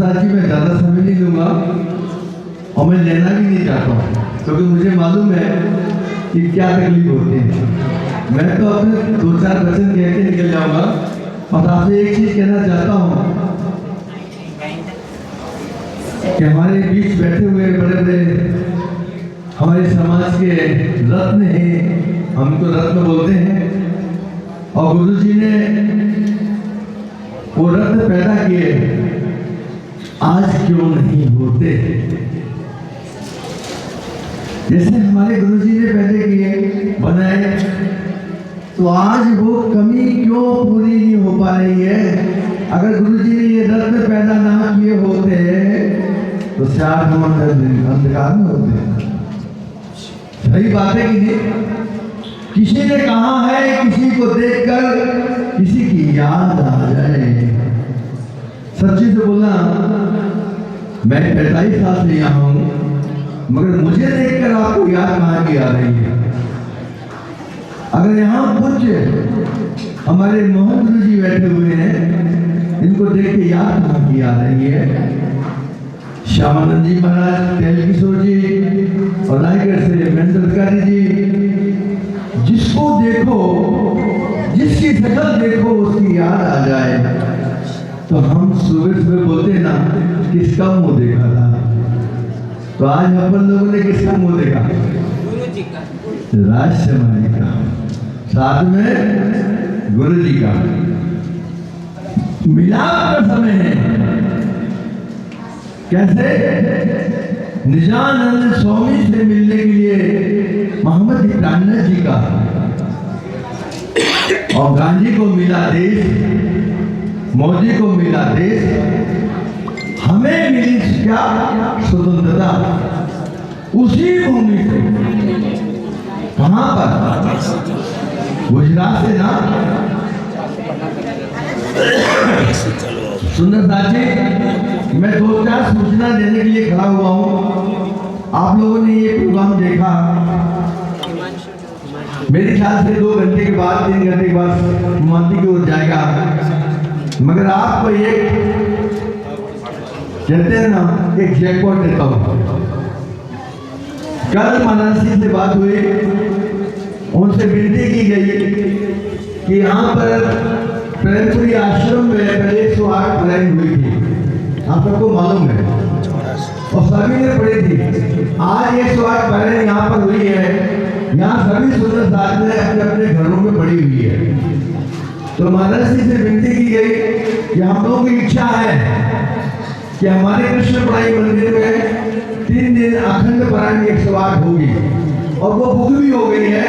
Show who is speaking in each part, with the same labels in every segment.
Speaker 1: सुंदर जी मैं ज़्यादा समय नहीं लूँगा और मैं लेना भी नहीं चाहता हूँ, क्योंकि मुझे मालूम है कि क्या तकलीफ होती है। मैं तो अपने 2-4 वचन कह के निकल जाऊँगा और आपसे एक चीज़ कहना चाहता हूँ कि हमारे बीच बैठे हुए बड़े बड़े हमारे समाज के रत्न हैं, हम तो रत्न बोलते हैं, और गुरु जी ने वो रत्न पैदा किए, आज क्यों नहीं होते? जैसे हमारे गुरु जी ने पहले किए बनाए, तो आज वो कमी क्यों पूरी नहीं हो पा रही है? अगर गुरु जी ने ये रत्न पैदा ना किए होते तो शायद हम अंधकार में होते। सही बात है कि नहीं? किसी ने कहा है किसी को देखकर किसी की याद आ जाए। सच्ची से बोला, मैं 45 साल से यहाँ हूँ, मगर मुझे देखकर आपको याद कहाँ की आ रही है? अगर यहाँ पूज्य हमारे मोहन गुरु जी बैठे हुए हैं, इनको देख के याद कहाँ की आ रही है? श्यामानंद जी महाराज, तेल किशोर जी और रायगढ़ से मेंदलकारी जी, जिसको देखो, जिसकी शक्ल देखो उसकी याद आ जाए। तो हम सुबह सुबह बोलते ना, किसका मुंह देखा था? तो आज अपन लोगों ने किसका मुंह देखा? गुरु जी का, राजशर्मा का, साथ में गुरु जी का। मिलाप का समय है। कैसे? निजानंद स्वामी से मिलने के लिए मोहम्मद इब्राहिम जी का, और गांधी को मिला देश, मोदी को मिला देश, हमें मिली क्या? स्वतंत्रता। उसी भूमि से, कहां पर? गुजरात से ना? सुंदर साथी, मैं 2-4 सूचना देने के लिए खड़ा हुआ हूँ। आप लोगों ने ये प्रोग्राम देखा, मेरे ख्याल से 2 घंटे के बाद, 3 घंटे के बाद समाप्ति की ओर जाएगा। मगर आपको एक कहते हैं ना, एक जैकपॉट देता हूँ। कल मानसी से बात हुई, उनसे विनती की गई कि यहाँ पर प्रेमपुरी आश्रम में पहले 108 पढ़ाई हुई थी, आप सबको मालूम है, और सभी ने पढ़ी थी। आज 108 पढ़ाई यहाँ पर हुई है, यहाँ सभी सुंदर साथ में अपने अपने घरों में पढ़ी हुई है। तो महाराज जी से विनती की गई कि हम लोगों की इच्छा है कि हमारे कृष्ण पढ़ाई मंदिर में 3 दिन अखंड पढ़ाई 108 होगी, और वो बुक भी हो गई है।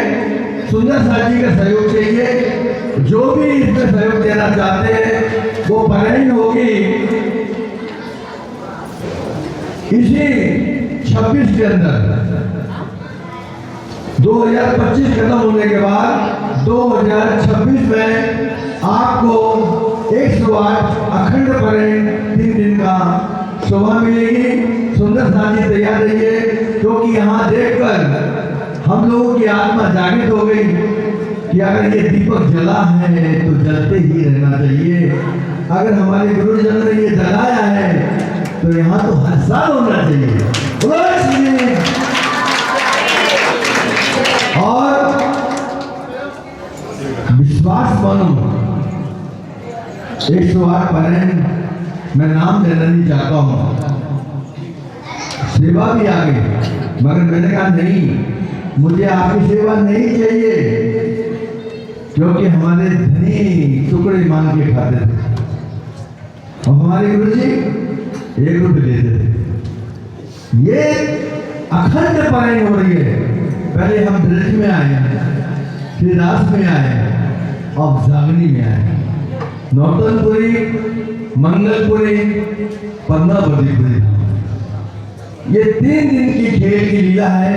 Speaker 1: सुंदर साथ जी का सहयोग चाहिए, जो भी इसमें सहयोग देना चाहते हैं वो पढ़ाई होगी। इसी 26 के अंदर 2025 खत्म होने के बाद 2026 में आपको 108 अखंड पढ़ाई 3 दिन का शोभा मिलेगी। सुंदर साथ जी तैयार रहिए, क्योंकि यहाँ देखकर हम लोगों की आत्मा जागृत हो गई कि अगर ये दीपक जला है तो जलते ही रहना चाहिए। अगर हमारे गुरुजन ने ये जलाया है तो यहाँ तो हर साल होना चाहिए। और विश्वास मानो, 108 पढ़े, मैं नाम लेना नहीं चाहता हूँ, सेवा भी आ गई, मगर मैंने कहा नहीं, मुझे आपकी सेवा नहीं चाहिए, क्योंकि हमारे धनी टुकड़े मांग के खाते थे और हमारे गुरु जी 1 रुपये देते थे। ये अखंड पढ़ाई हो रही है। पहले हम ब्रज में आए, फिर रास में आए, अब जागनी में आए, नौतनपुरी, मंगलपुरी, पन्नावतीपुरी। ये 3 दिन की खेल की लीला है,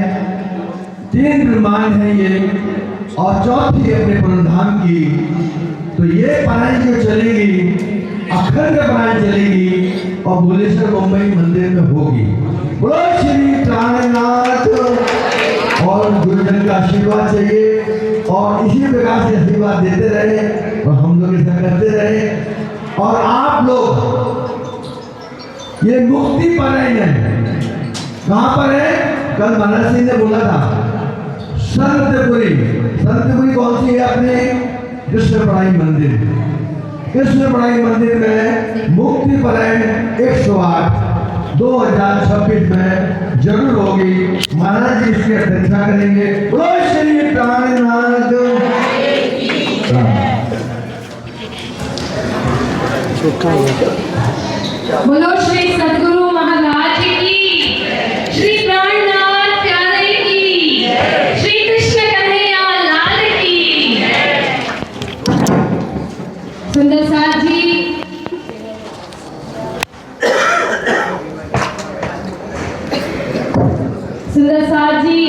Speaker 1: 3 ब्रह्मांड है ये, और चौथी अपने परमधाम की। तो ये पढ़ाई जो चलेगी, अखंड पढ़ाई चलेगी, और भुवनेश्वर मुंबई मंदिर में होगी। बोलो श्री प्राणनाथ। और गुरुजन का आशीर्वाद चाहिए, और इसी प्रकार से आशीर्वाद देते रहे और हम लोग ऐसा करते रहे। और आप लोग परय है। कहाँ पर है? कल महाराज सिंह ने बोला था संतपुरी। संतपुरी कौन सी है? अपने कृष्णपराई मंदिर। कृष्णपराई मंदिर में मुक्ति परय 108 2026 में जरूर होगी। महाराज जी इसकी अध्यक्षता करेंगे। बोलो श्री प्राणनाथ।
Speaker 2: बोलो श्री सद्गुरु महाराज की, श्री प्राणनाथ प्यारे की, श्री कृष्ण कन्हैया लाल की। सुंदर साथ जी, सुंदर साथ जी,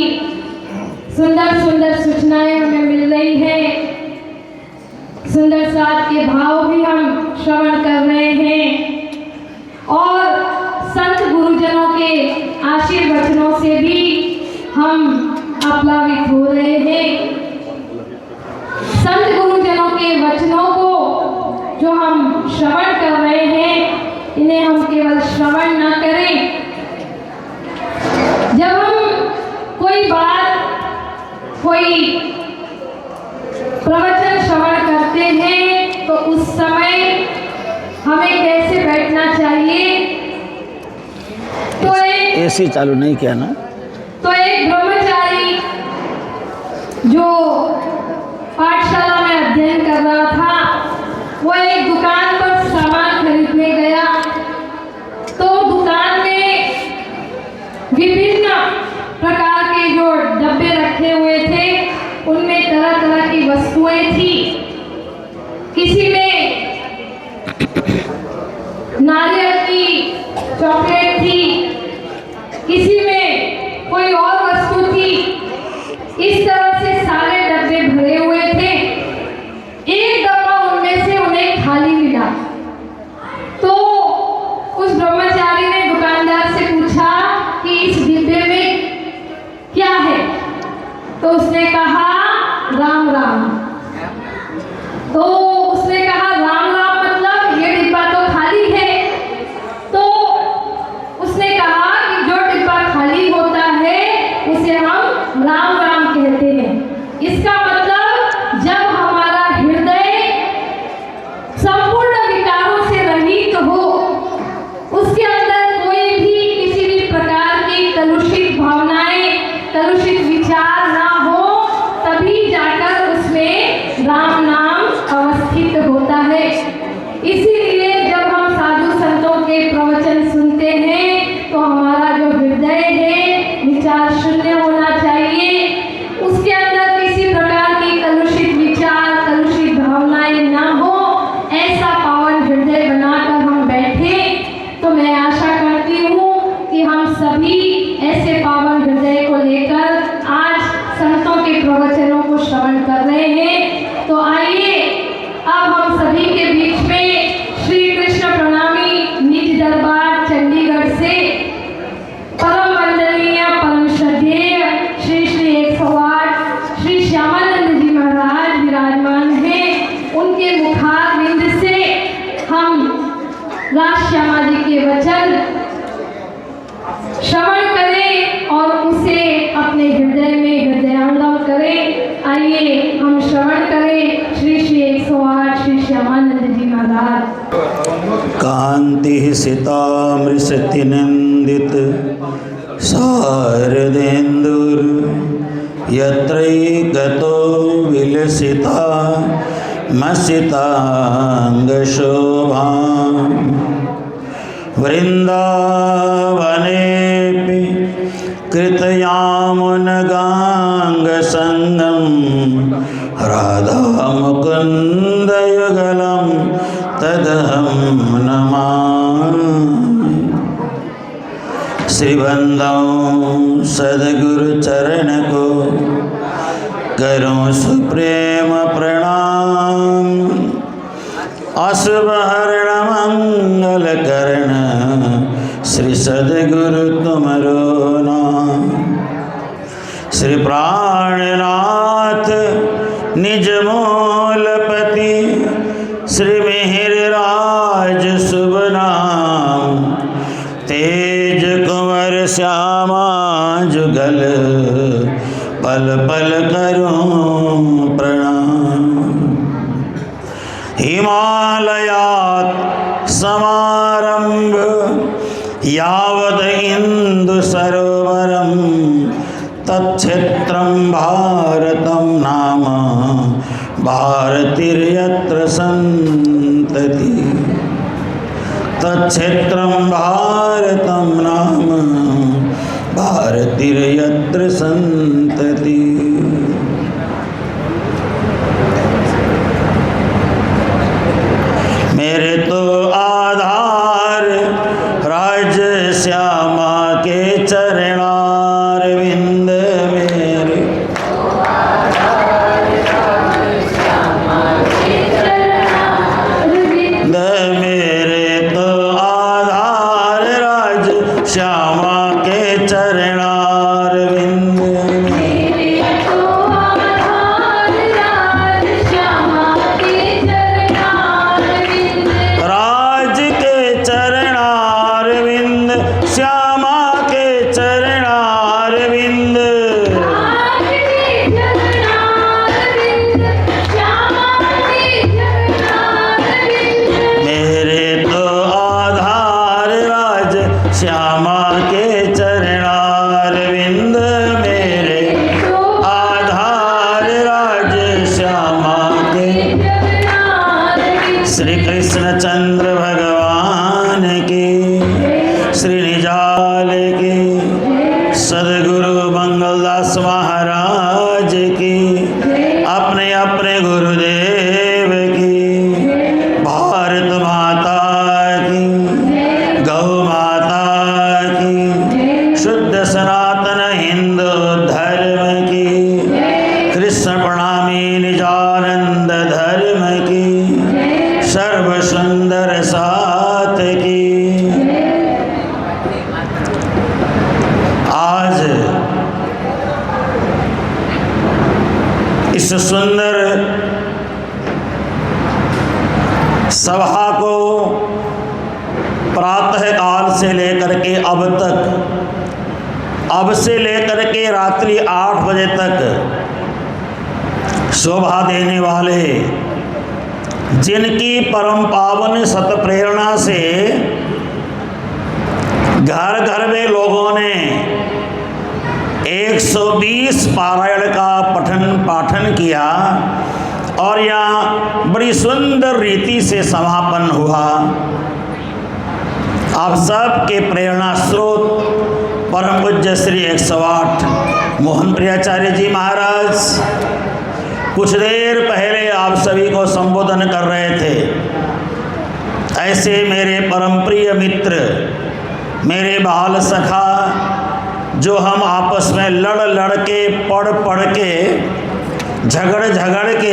Speaker 2: सुंदर सुंदर सूचनाएं हमें मिल रही है। सुंदर साथ के भाव भी हम श्रवण कर रहे हैं और संत गुरुजनों के आशीर्वचनों से भी हम आप्लावित हो रहे हैं। संत गुरुजनों के वचनों को जो हम श्रवण कर रहे हैं, इन्हें हम केवल श्रवण न करें। जब हम कोई बात, कोई प्रवचन श्रवण करते हैं तो उस समय हमें कैसे बैठना चाहिए? तो
Speaker 3: एसी चालू नहीं किया ना?
Speaker 2: तो एक ब्रह्मचारी जो पाठशाला में अध्ययन कर रहा था, वो एक दुकान पर सामान खरीदने गया। तो दुकान में विभिन्न प्रकार के जो डब्बे रखे हुए थे, उनमें तरह तरह की वस्तुएं थी। किसी में नारियल की चॉकलेट थी, किसी में कोई और वस्तु थी। इस तरह से सारे डब्बे भरे हुए थे। एक डब्बा उनमें से उन्हें खाली मिला। तो उस ब्रह्मचारी ने दुकानदार से पूछा कि इस डिब्बे में क्या है? तो उसने कहा राम राम। तो उसने कहा राम राम मतलब ये डिब्बा तो खाली है। तो उसने कहा कि जो डिब्बा खाली होता है उसे हम राम राम कहते हैं। इसका मतलब जब हमारा हृदय संपूर्ण विकारों से रहित हो, उसके अंदर कोई भी किसी भी प्रकार की कलुषित भावनाएं, कलुषित विचार ना हो, तभी जाकर उसमें राम नाम अवस्थित होता है। इसीलिए जब हम साधु संतों के प्रवचन सुनते हैं तो हमारा जो हृदय है विचार शून्य होना चाहिए। उसके अंदर किसी प्रकार की कलुषित विचार, कलुषित भावनाएं ना हो, ऐसा पावन हृदय बनाकर हम बैठे। तो मैं आशा करती हूँ कि हम सभी ऐसे पावन हृदय को लेकर आज संतों के प्रवचनों को श्रवण कर रहे हैं। तो आइए अब हम सभी के बीच में श्री कृष्ण प्रणामी निज दरबार चंडीगढ़ से परम वंदनीय, परम श्रद्धेय श्री श्री 108 श्री श्यामानंद जी महाराज विराजमान हैं। उनके मुखारविंद से हम राज श्यामा जी के वचन श्रवण करें और उसे अपने हृदय में हृदयंगम करें। आइए हम श्रवण करें श्री श्री 108 श्री श्यामानंद जी महाराज।
Speaker 3: कांति सितामृषतिनंदित शारदेन्दुर यत्रैकतो विलसिता मसितांगशोभा वृंदावनेऽपि कृतयामुनगाङ्गसङ्गं राधामुकुन्दयुगलं तदहं नमामि। श्रीबंधौ सद्गुरुचरण को करूं सुप्रेम प्रणाम। अशुभ हरण मंगल करण श्री सद्गुरु तुमरो नाम। श्री प्राणनाथ निज मूलपति श्री मिहिर राज शुभ नाम। ते मंगल, पल पल करूं प्रणाम। हिमालयात् समारंभ यावद इंदु सरोवरम, तच्छेत्रं भारतं नाम भारतिर्यत्र संतति। तच्छेत्रं भारतं नाम भारतिर्यत्र संतति। मेरे तो आधार राज श्यामा के चरणारविंद, मेरे मेरे तो आधार राज श्यामा के चरणारविंद, राज के चरणारविंद, श्यामा के चरणारविंद। मेरे तो आधार राज श्यामा के चरणारविंद, मेरे आधार राज श्यामा के। श्री कृष्ण चंद्र भगवान की, श्री निजाल की, सदगुरु मंगलदास महाराज की, अपने अपने गुरुदेव की, भारत माता की, गौ माता की, शुद्ध सनातन हिंदू धर्म की, कृष्ण प्रणामी निजानंद धर्म की, सर्व सुंदर साथ की। आज इस सुंदर सभा को प्रातः काल से लेकर के अब से लेकर के रात्रि 8 बजे तक शोभा देने वाले, जिनकी परम पावन सत प्रेरणा से घर घर में लोगों ने 120 पारायण का पठन पाठन किया और यहाँ बड़ी सुंदर रीति से समापन हुआ। आप सब के प्रेरणा स्रोत परम पूज्य श्री 108 मोहन प्रियाचार्य जी महाराज कुछ देर पहले आप सभी को संबोधन कर रहे थे। ऐसे मेरे परम प्रिय मित्र, मेरे बाल सखा, जो हम आपस में लड़ के पढ़ के झगड़ के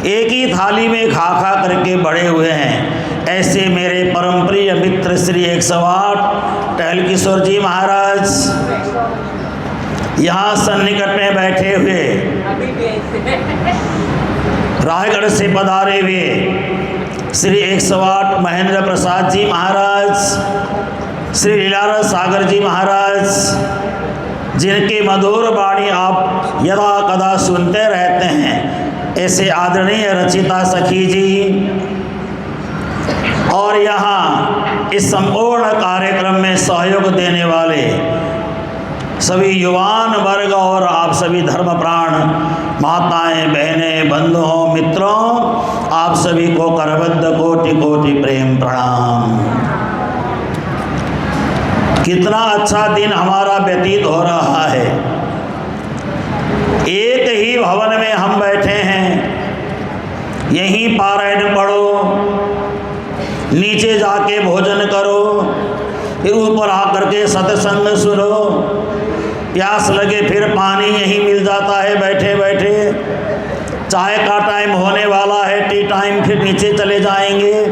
Speaker 3: एक ही थाली में खा करके बड़े हुए हैं, ऐसे मेरे परम प्रिय मित्र श्री 108 टहल किशोर जी महाराज यहाँ सन्निकट में बैठे हुए, रायगढ़ से पधारे हुए श्री 108 महेंद्र प्रसाद जी महाराज, श्री लीलारस सागर जी महाराज, जिनके मधुर वाणी आप यदा कदा सुनते रहते हैं, ऐसे आदरणीय रचिता सखी जी, और यहाँ इस संपूर्ण कार्यक्रम में सहयोग देने वाले सभी युवान वर्ग और आप सभी धर्म प्राण माताएं, बहनें, बंधुओं, मित्रों, आप सभी को करबद्ध कोटि कोटि प्रेम प्रणाम। कितना अच्छा दिन हमारा व्यतीत हो रहा है। एक ही भवन में हम बैठे हैं, यहीं पारायण पढ़ो, नीचे जाके भोजन करो, फिर ऊपर आकर के सत्संग सुनो, प्यास लगे फिर पानी यहीं मिल जाता है बैठे बैठे, चाय का टाइम होने वाला है, टी टाइम, फिर नीचे चले जाएंगे,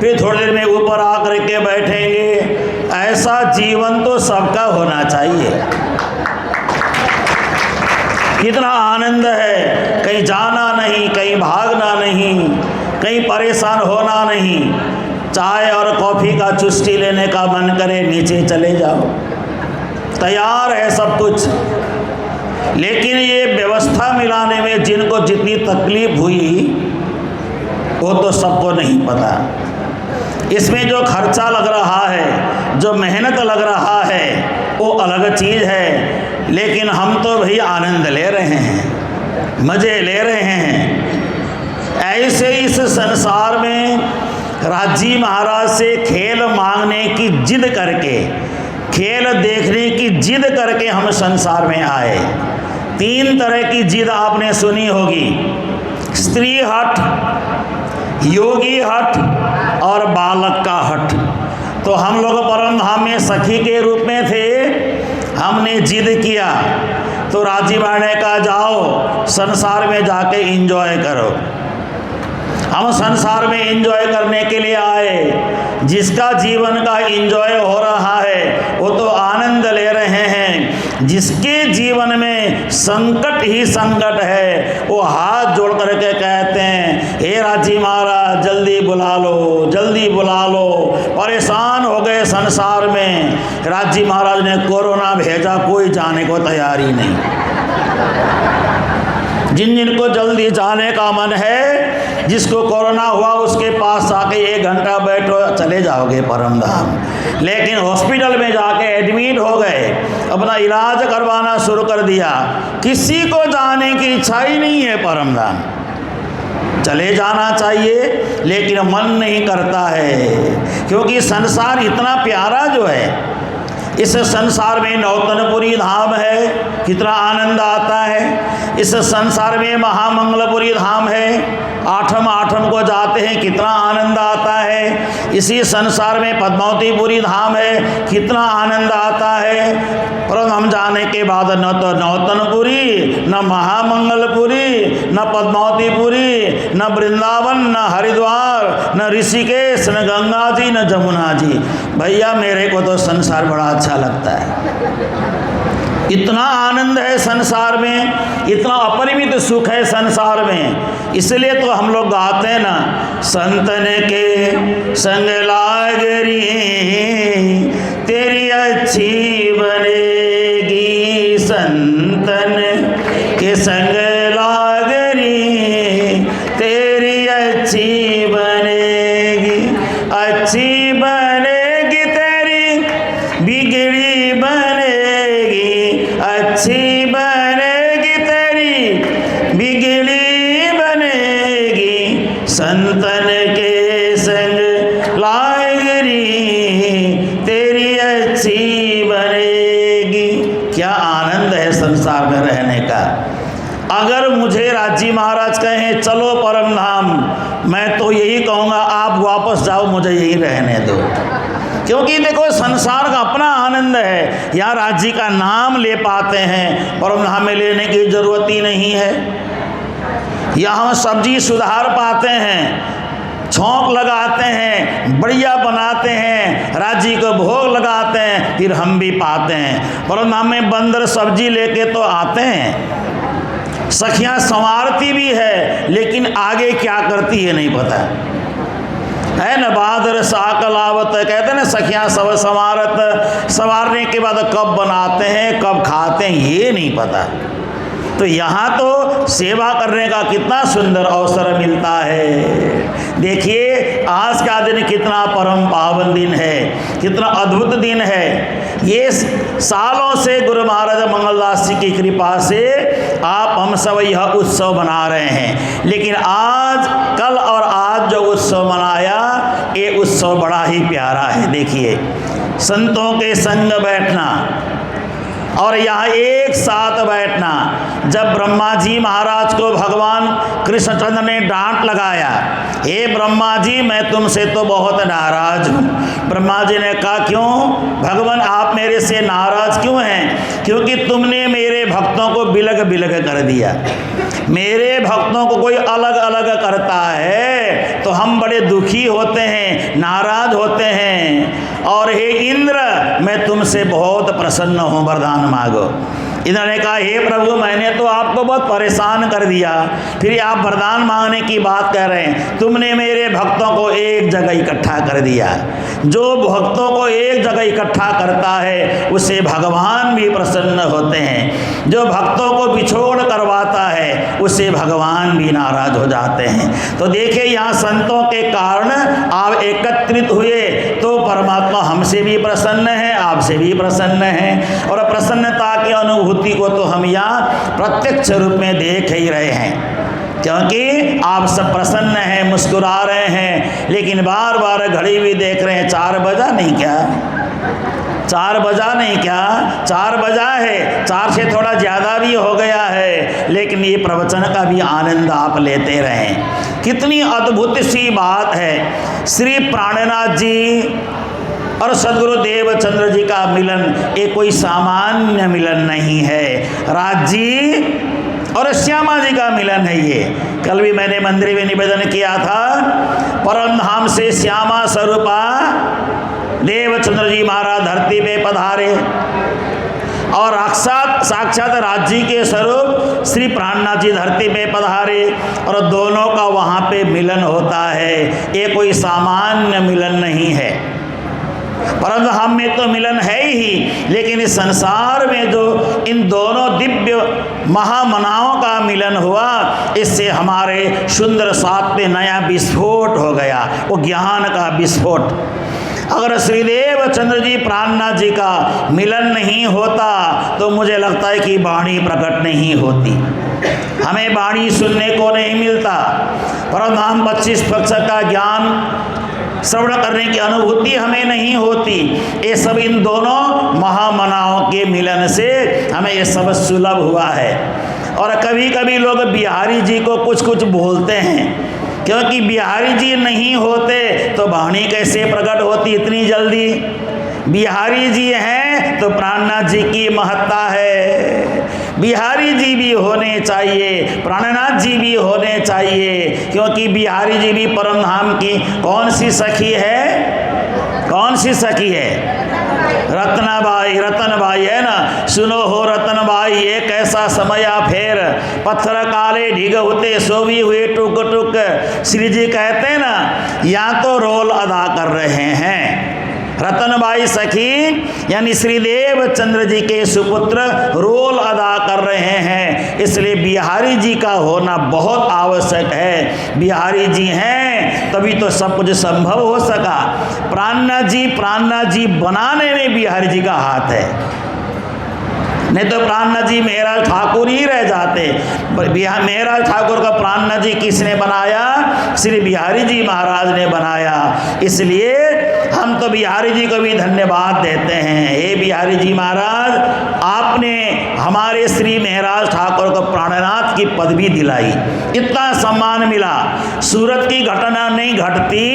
Speaker 3: फिर थोड़ी देर में ऊपर आकर के बैठेंगे। ऐसा जीवन तो सबका होना चाहिए। कितना आनंद है, कहीं जाना नहीं, कहीं भागना नहीं, कहीं परेशान होना नहीं, चाय और कॉफ़ी का चुस्की लेने का मन करे नीचे चले जाओ, तैयार है सब कुछ, लेकिन ये व्यवस्था मिलाने में जिनको जितनी तकलीफ हुई वो तो सबको नहीं पता। इसमें जो खर्चा लग रहा है, जो मेहनत लग रहा है, वो अलग चीज़ है, लेकिन हम तो भाई आनंद ले रहे हैं, मज़े ले रहे हैं। ऐसे इस संसार में राजी महाराज से खेल मांगने की जिद करके, खेल देखने की जिद करके हम संसार में आए। 3 तरह की जिद आपने सुनी होगी, स्त्री हट, योगी हट और बालक का हट। तो हम लोग परम धाम में सखी के रूप में थे, हमने जिद किया तो राजी बाई ने कहा जाओ संसार में जाके एंजॉय करो। हम संसार में एंजॉय करने के लिए आए। जिसका जीवन का एंजॉय हो रहा है वो तो आनंद ले रहे हैं, जिसके जीवन में संकट ही संकट है वो हाथ जोड़ करके कहते हैं हे राजी महाराज जल्दी बुला लो, जल्दी बुला लो। परेशान हो गए संसार में। राजी महाराज ने कोरोना भेजा, कोई जाने को तैयार ही नहीं। जिन जिनको जल्दी जाने का मन है, जिसको कोरोना हुआ उसके पास आके 1 घंटा बैठो, चले जाओगे परम धाम। लेकिन हॉस्पिटल में जाके एडमिट हो गए, अपना इलाज करवाना शुरू कर दिया। किसी को जाने की इच्छा ही नहीं है परम धाम। चले जाना चाहिए लेकिन मन नहीं करता है, क्योंकि संसार इतना प्यारा जो है। इस संसार में नौतनपुरी धाम है, कितना आनंद आता है। इस संसार में महामंगलपुरी धाम है, आठम को जाते हैं, कितना आनंद आता है। इसी संसार में पद्मावतीपुरी धाम है, कितना आनंद आता है। पर हम जाने के बाद न तो नौतनपुरी, न महामंगलपुरी, न पद्मावतीपुरी, न वृंदावन, न हरिद्वार, न ऋषिकेश, न गंगा जी, न जमुना जी। भैया मेरे को तो संसार बड़ा अच्छा लगता है। इतना आनंद है संसार में, इतना अपरिमित सुख है संसार में। इसलिए तो हम लोग गाते हैं ना, संतन के संग लागरी तेरी अच्छी बनेगी, संतन के संग लागरी तेरी अच्छी बनेगी, अच्छी बनेगी तेरी बिगड़ी बनेगी, अच्छी बनेगी तेरी बिगड़ी बनेगी, संतन के संग लागरी तेरी अच्छी बनेगी। क्या आनंद है संसार में रहने का। अगर मुझे राजी महाराज कहें चलो परम धाम, मैं तो यही कहूँगा आप वापस जाओ, मुझे यही रहने दो। क्योंकि देखो संसार का अपना आनंद है। यहाँ राज्य का नाम ले पाते हैं, परम धाम में लेने की जरूरत ही नहीं है। यहाँ सब्जी सुधार पाते हैं, छौंक लगाते हैं, बढ़िया बनाते हैं, राज्य को भोग लगाते हैं, फिर हम भी पाते हैं। परम धाम में बंदर सब्जी लेके तो आते हैं, सखियाँ संवारती भी है, लेकिन आगे क्या करती है नहीं पता है न। बहादुर साकलावत कहते हैं ना, सखियाँ सब संवारत, संवारने के बाद कब बनाते हैं कब खाते हैं ये नहीं पता। तो यहाँ तो सेवा करने का कितना सुंदर अवसर मिलता है। देखिए आज का दिन कितना परम पावन दिन है, कितना अद्भुत दिन है। ये सालों से गुरु महाराज मंगलदास जी की कृपा से आप हम सब यह उत्सव मना रहे हैं। लेकिन आज कल और आज जो उत्सव मनाया, ये उत्सव बड़ा ही प्यारा है। देखिए संतों के संग बैठना और यहाँ एक साथ बैठना। जब ब्रह्मा जी महाराज को भगवान कृष्णचंद्र ने डांट लगाया, हे ब्रह्मा जी मैं तुमसे तो बहुत नाराज हूँ। ब्रह्मा जी ने कहा क्यों भगवान आप मेरे से नाराज क्यों हैं? क्योंकि तुमने मेरे भक्तों को बिलग बिलग कर दिया। मेरे भक्तों को कोई अलग अलग करता है तो हम बड़े दुखी होते हैं, नाराज होते हैं। और हे इंद्र मैं तुमसे बहुत प्रसन्न हूँ, वरदान मांगो। इन्होंने कहा, हे प्रभु, मैंने तो आपको बहुत परेशान कर दिया, फिर आप वरदान मांगने की बात कह रहे हैं। तुमने मेरे भक्तों को एक जगह इकट्ठा कर दिया। जो भक्तों को एक जगह इकट्ठा करता है उससे भगवान भी प्रसन्न होते हैं। जो भक्तों को बिछोड़ करवाता है उससे भगवान भी नाराज हो जाते हैं। तो देखिए, यहाँ संतों के कारण आप एकत्रित हुए तो परमात्मा हमसे भी प्रसन्न है, आपसे भी प्रसन्न है। और प्रसन्नता की अनुभूति को तो हम यहाँ प्रत्यक्ष रूप में देख ही रहे हैं, क्योंकि आप सब प्रसन्न हैं, मुस्कुरा रहे हैं। लेकिन बार बार घड़ी भी देख रहे हैं, 4 बजा नहीं क्या? 4 बजा नहीं क्या? 4 बजा है, 4 से थोड़ा ज़्यादा भी हो गया है, लेकिन ये प्रवचन का भी आनंद आप लेते रहें। कितनी अद्भुत सी बात है। श्री प्राणनाथ जी और सदगुरु देवचंद्र जी का मिलन ये कोई सामान्य मिलन नहीं है। राज जी और श्यामा जी का मिलन है ये। कल भी मैंने मंदिर में निवेदन किया था, परम धाम से श्यामा स्वरूपा देवचंद्र जी महाराज धरती पे पधारे और साक्षात राज जी के स्वरूप श्री प्राणनाथ जी धरती पे पधारे और दोनों का वहाँ पे मिलन होता है। ये कोई सामान्य मिलन नहीं है। परंतु हम में तो मिलन है ही, लेकिन इस संसार में जो इन दोनों दिव्य महामनाओं का मिलन हुआ, इससे हमारे सुंदर साथ में नया विस्फोट हो गया, वो ज्ञान का विस्फोट। अगर श्रीदेव चंद्र जी प्राणनाथ जी का मिलन नहीं होता तो मुझे लगता है कि वाणी प्रकट नहीं होती, हमें वाणी सुनने को नहीं मिलता। परंतु हम 25 पक्ष का ज्ञान श्रवण करने की अनुभूति हमें नहीं होती। ये सब इन दोनों महामनाओं के मिलन से हमें ये सब सुलभ हुआ है। और कभी कभी लोग बिहारी जी को कुछ कुछ बोलते हैं, क्योंकि बिहारी जी नहीं होते तो वाणी कैसे प्रकट होती इतनी जल्दी। बिहारी जी हैं तो प्राणनाथ जी की महत्ता है। बिहारी जी भी होने चाहिए, प्राणनाथ जी भी होने चाहिए, क्योंकि बिहारी जी भी परम धाम की कौन सी सखी है? कौन सी सखी है? रत्नाबाई, रतनबाई है ना। सुनो हो रतनबाई, एक ऐसा समया फेर, पत्थर काले ढिग होते सोवी हुए टुक टुक। श्री जी कहते हैं ना, या तो रोल अदा कर रहे हैं। रतनबाई सखी यानी श्रीदेव चंद्र जी के सुपुत्र रोल अदा कर रहे हैं, इसलिए बिहारी जी का होना बहुत आवश्यक है। बिहारी जी हैं तभी तो सब कुछ संभव हो सका। प्राणनाथ जी बनाने में बिहारी जी का हाथ है, नहीं तो प्राणनाथ जी मेहराज ठाकुर ही रह जाते। मेहराज ठाकुर का प्राणनाथ जी किसने बनाया? श्री बिहारी जी महाराज ने बनाया। इसलिए हम तो बिहारी जी को भी धन्यवाद देते हैं। हे बिहारी जी महाराज, आपने हमारे श्री मेहराज ठाकुर को प्राणनाथ की पदवी दिलाई, इतना सम्मान मिला। सूरत की घटना नहीं घटती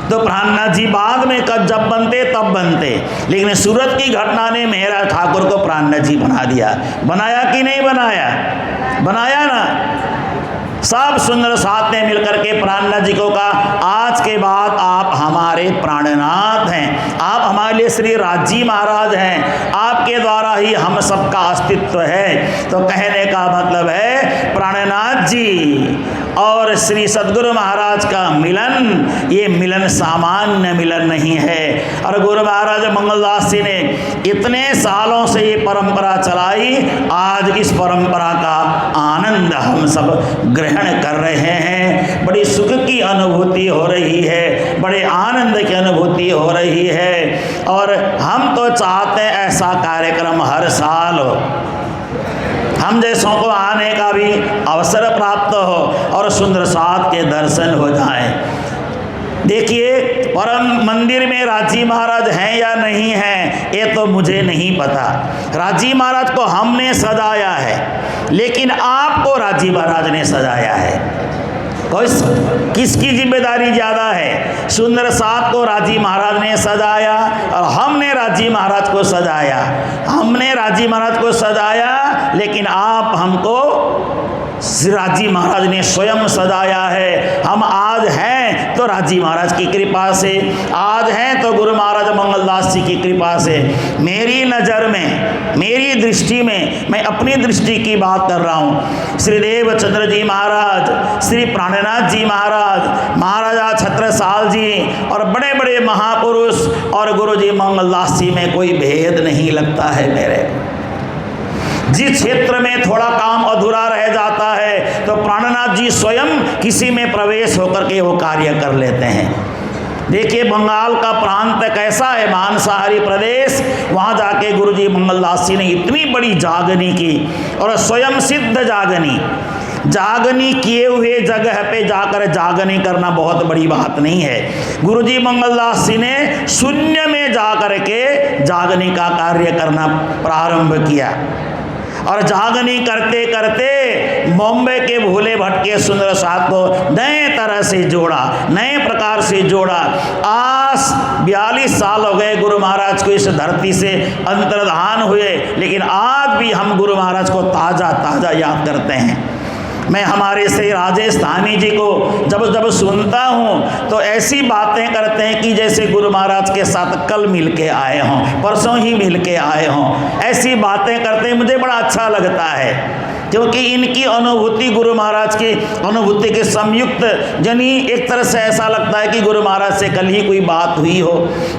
Speaker 3: तो प्राणनाथ जी बाद में जब बनते तब बनते, लेकिन सूरत की घटना ने मेहराज ठाकुर को प्राणनाथ जी बना दिया। बनाया कि नहीं बनाया? बनाया ना। सब सुंदर साथ ने मिलकर के प्राणनाथ जी को कहा, आज के बाद आप हमारे प्राणनाथ हैं, आप हमारे लिए श्री राजी महाराज हैं, आपके द्वारा ही हम सबका अस्तित्व है। तो कहने का मतलब है प्राणनाथ जी और श्री सद्गुरु महाराज का मिलन, ये मिलन सामान्य मिलन नहीं है। और गुरु महाराज मंगलदास जी ने इतने सालों से ये परंपरा चलाई, आज इस परंपरा का आनंद हम सब ग्रहण कर रहे हैं। बड़ी सुख की अनुभूति हो रही है, बड़े आनंद की अनुभूति हो रही है। और हम तो चाहते हैं ऐसा कार्यक्रम हर साल हो, हम जैसों को आने का भी अवसर प्राप्त हो और सुंदर साथ के दर्शन हो जाएं। देखिए, परम मंदिर में राजी महाराज हैं या नहीं हैं ये तो मुझे नहीं पता। राजी महाराज को हमने सजाया है, लेकिन आपको राजी महाराज ने सजाया है। किसकी जिम्मेदारी ज़्यादा है? सुंदर साथ को राजी महाराज ने सजाया और हमने राजी महाराज को सजाया। हमने राजी महाराज को सजाया, लेकिन आप हमको राजी महाराज ने स्वयं सजाया है। हम आज हैं तो बसवराज जी महाराज की कृपा से, आज हैं तो गुरु महाराज मंगलदास जी की कृपा से। मेरी नज़र में, मेरी दृष्टि में, मैं अपनी दृष्टि की बात कर रहा हूँ, श्री देवचंद्र जी महाराज, श्री प्राणनाथ जी महाराज, महाराजा छत्रसाल जी और बड़े बड़े महापुरुष और गुरु जी मंगलदास जी में कोई भेद नहीं लगता है मेरे। जिस क्षेत्र में थोड़ा काम अधूरा रह जाता है तो प्राणनाथ जी स्वयं किसी में प्रवेश होकर के वो कार्य कर लेते हैं। देखिए बंगाल का प्रांत कैसा है, मांसाहारी प्रदेश, वहाँ जाके गुरुजी मंगलदास जी ने इतनी बड़ी जागनी की और स्वयं सिद्ध जागनी। जागनी किए हुए जगह पे जाकर जागनी करना बहुत बड़ी बात नहीं है। गुरुजी मंगलदास जी ने शून्य में जाकर के जागनी का कार्य करना प्रारंभ किया और जागनी करते करते बॉम्बे के भूले भटके सुंदर साथ को नए तरह से जोड़ा, नए प्रकार से जोड़ा। आज 42 साल हो गए गुरु महाराज को इस धरती से अंतर्धान हुए, लेकिन आज भी हम गुरु महाराज को ताज़ा ताज़ा याद करते हैं। मैं हमारे श्री राजस्थानी जी को जब जब सुनता हूँ तो ऐसी बातें करते हैं कि जैसे गुरु महाराज के साथ कल मिल के आए हों, परसों ही मिल के आए हों। ऐसी बातें करते हैं, मुझे बड़ा अच्छा लगता है, क्योंकि इनकी अनुभूति गुरु महाराज की अनुभूति के संयुक्त जनी एक तरह से ऐसा लगता है कि गुरु महाराज से कल ही कोई बात हुई हो।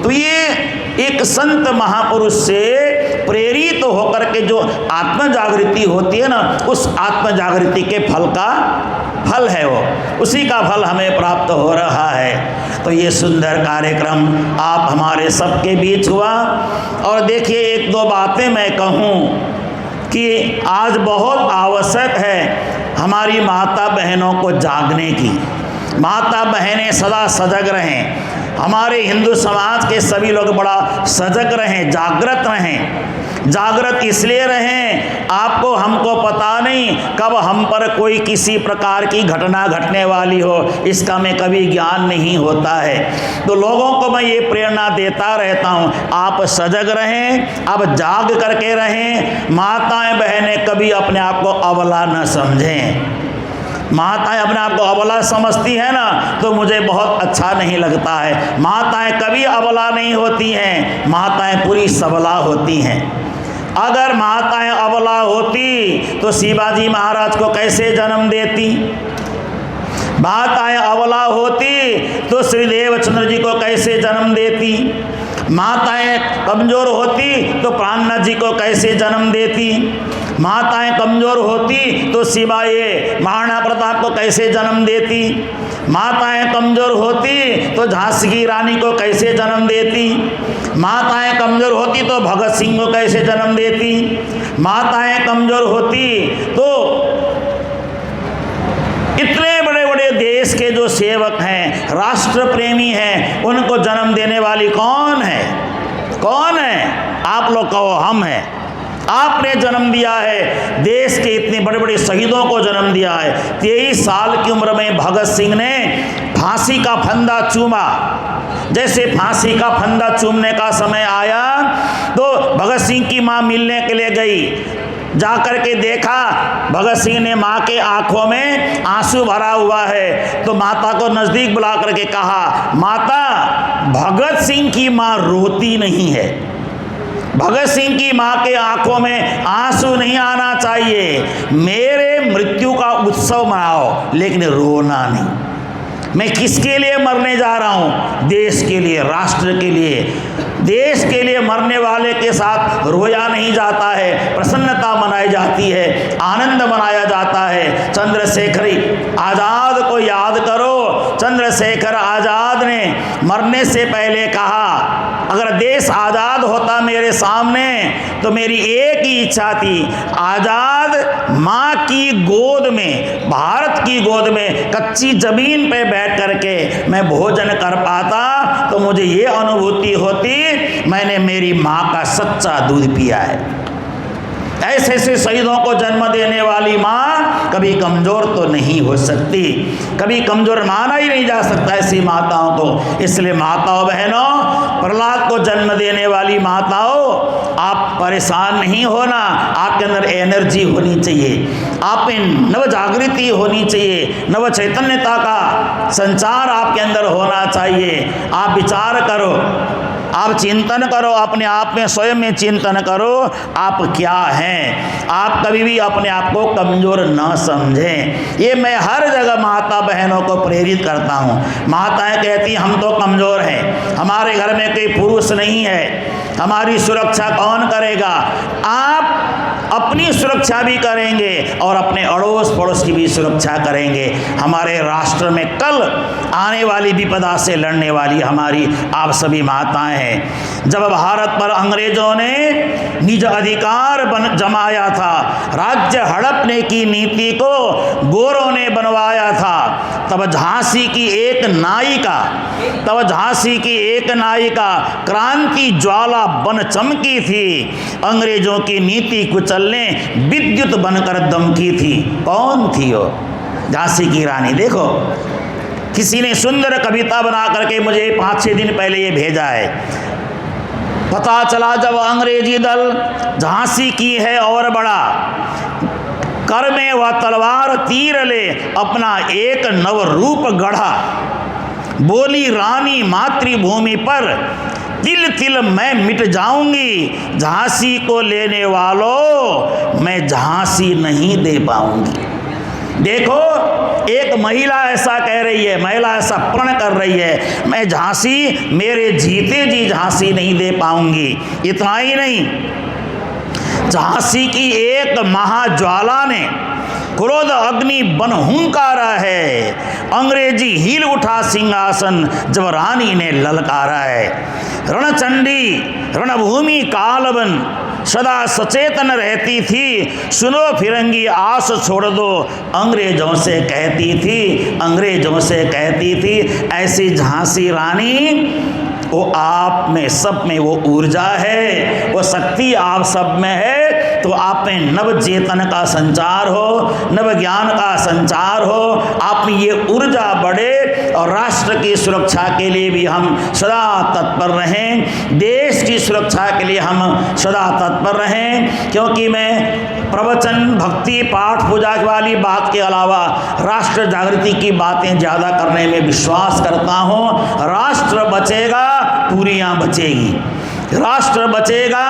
Speaker 3: तो ये एक संत महापुरुष से प्रेरित होकर के जो आत्म जागृति होती है ना, उस आत्म जागृति के फल का फल है वो, उसी का फल हमें प्राप्त हो रहा है। तो ये सुंदर कार्यक्रम आप हमारे सबके बीच हुआ। और देखिए एक दो बातें मैं कहूँ कि आज बहुत आवश्यक है हमारी माता बहनों को जागने की। माता बहनें सदा सजग रहें, हमारे हिंदू समाज के सभी लोग बड़ा सजग रहें, जागृत रहें। जागृत इसलिए रहें, आपको हमको पता नहीं कब हम पर कोई किसी प्रकार की घटना घटने वाली हो, इसका हमें कभी ज्ञान नहीं होता है। तो लोगों को मैं ये प्रेरणा देता रहता हूँ, आप सजग रहें, आप जाग करके रहें। माताएं बहनें कभी अपने आप को अबला न समझें। माताएं अपने आप को अबला समझती है ना, तो मुझे बहुत अच्छा नहीं लगता है। माताएं कभी अबला नहीं होती हैं, माताएं पूरी सबला होती हैं। अगर माताएं अबला होती तो शिवाजी महाराज को कैसे जन्म देती? माताएं अबला होती तो श्री देवचंद्र जी को कैसे जन्म देती? माताएं कमज़ोर होती तो प्राणनाथ जी को कैसे जन्म देती? माताएं कमज़ोर होती तो शिवाय महाराणा प्रताप को कैसे जन्म देती? माताएं कमज़ोर होती तो झांसी की रानी को कैसे जन्म देती? माताएं कमज़ोर होती तो भगत सिंह को कैसे जन्म देती? माताएं कमज़ोर होती तो इतने बड़े बड़े देश के जो सेवक हैं, राष्ट्र प्रेमी हैं, उनको जन्म देने वाली कौन है? कौन है? आप लोग कहो, हम हैं। आपने जन्म दिया है, देश के इतने बड़े बड़े शहीदों को जन्म दिया है। 23 साल की उम्र में भगत सिंह ने फांसी का फंदा चूमा। जैसे फांसी का फंदा चूमने का समय आया तो भगत सिंह की माँ मिलने के लिए गई। जाकर के देखा, भगत सिंह ने माँ के आंखों में आंसू भरा हुआ है, तो माता को नज़दीक बुला करके कहा, माता, भगत सिंह की माँ रोती नहीं है। भगत सिंह की माँ के आंखों में आंसू नहीं आना चाहिए। मेरे मृत्यु का उत्सव मनाओ, लेकिन रोना नहीं। मैं किसके लिए मरने जा रहा हूँ? देश के लिए, राष्ट्र के लिए। देश के लिए मरने वाले के साथ रोया नहीं जाता है, प्रसन्नता मनाई जाती है, आनंद मनाया जाता है। चंद्रशेखर आज़ाद को याद करो। चंद्रशेखर आज़ाद ने मरने से पहले कहा, अगर देश आज़ाद होता मेरे सामने तो मेरी एक ही इच्छा थी, आज़ाद माँ की गोद में, भारत की गोद में कच्ची ज़मीन पे बैठ करके मैं भोजन कर पाता तो मुझे ये अनुभूति होती मैंने मेरी माँ का सच्चा दूध पिया है। ऐसे ऐसे शहीदों को जन्म देने वाली माँ कभी कमज़ोर तो नहीं हो सकती, कभी कमज़ोर माना ही नहीं जा सकता ऐसी माताओं को। इसलिए माताओं बहनों, प्रहलाद को जन्म देने वाली माताओं, आप परेशान नहीं होना, आपके अंदर एनर्जी होनी चाहिए, आप में नव जागृति होनी चाहिए, नव चैतन्यता का संचार आपके अंदर होना चाहिए। आप विचार करो, आप चिंतन करो, अपने आप में स्वयं में चिंतन करो आप क्या हैं। आप कभी भी अपने आप को कमज़ोर न समझें। ये मैं हर जगह माता बहनों को प्रेरित करता हूँ। माताएं कहती हम तो कमज़ोर हैं, हमारे घर में कोई पुरुष नहीं है, हमारी सुरक्षा कौन करेगा। आप अपनी सुरक्षा भी करेंगे और अपने अड़ोस पड़ोस की भी सुरक्षा करेंगे। हमारे राष्ट्र में कल आने वाली विपदा से लड़ने वाली हमारी आप सभी माताएं हैं। जब भारत पर अंग्रेजों ने निज अधिकार जमाया था, राज्य हड़पने की नीति को गोरों ने बनवाया था, तब झांसी की एक नायिका क्रांति ज्वाला बन चमकी थी। अंग्रेजों की नीति कुचलने विद्युत बनकर दमकी थी। कौन थी वो? झांसी की रानी। देखो, किसी ने सुंदर कविता बना करके मुझे 5-6 दिन पहले ये भेजा है। पता चला जब अंग्रेजी दल झांसी की है और बड़ा, कर में वह तलवार तीर ले अपना एक नव रूप गढ़ा। बोली रानी मातृभूमि पर तिल तिल मैं मिट जाऊंगी, झांसी को लेने वालों मैं झांसी नहीं दे पाऊंगी। देखो, एक महिला ऐसा कह रही है, महिला ऐसा प्रण कर रही है, मैं झांसी मेरे जीते जी झांसी नहीं दे पाऊंगी। इतना ही नहीं, झांसी की एक महाज्वाला ने क्रोध अग्नि बन हुंकारा है। अंग्रेजी हिल उठा सिंहासन जब रानी ने ललकारा है। रणचंडी रणभूमि कालबन सदा सचेतन रहती थी, सुनो फिरंगी आस छोड़ दो अंग्रेजों से कहती थी। ऐसी झांसी रानी वो आप में सब में वो ऊर्जा है, वो शक्ति आप सब में है। तो आप में नव चेतन का संचार हो, नव ज्ञान का संचार हो, आप में ये ऊर्जा बढ़े और राष्ट्र की सुरक्षा के लिए भी हम सदा तत्पर रहें, देश की सुरक्षा के लिए हम सदा तत्पर रहें। क्योंकि मैं प्रवचन, भक्ति, पाठ, पूजा वाली बात के अलावा राष्ट्र जागृति की बातें ज़्यादा करने में विश्वास करता हूँ। राष्ट्र बचेगा, पूरियाँ बचेगी। राष्ट्र बचेगा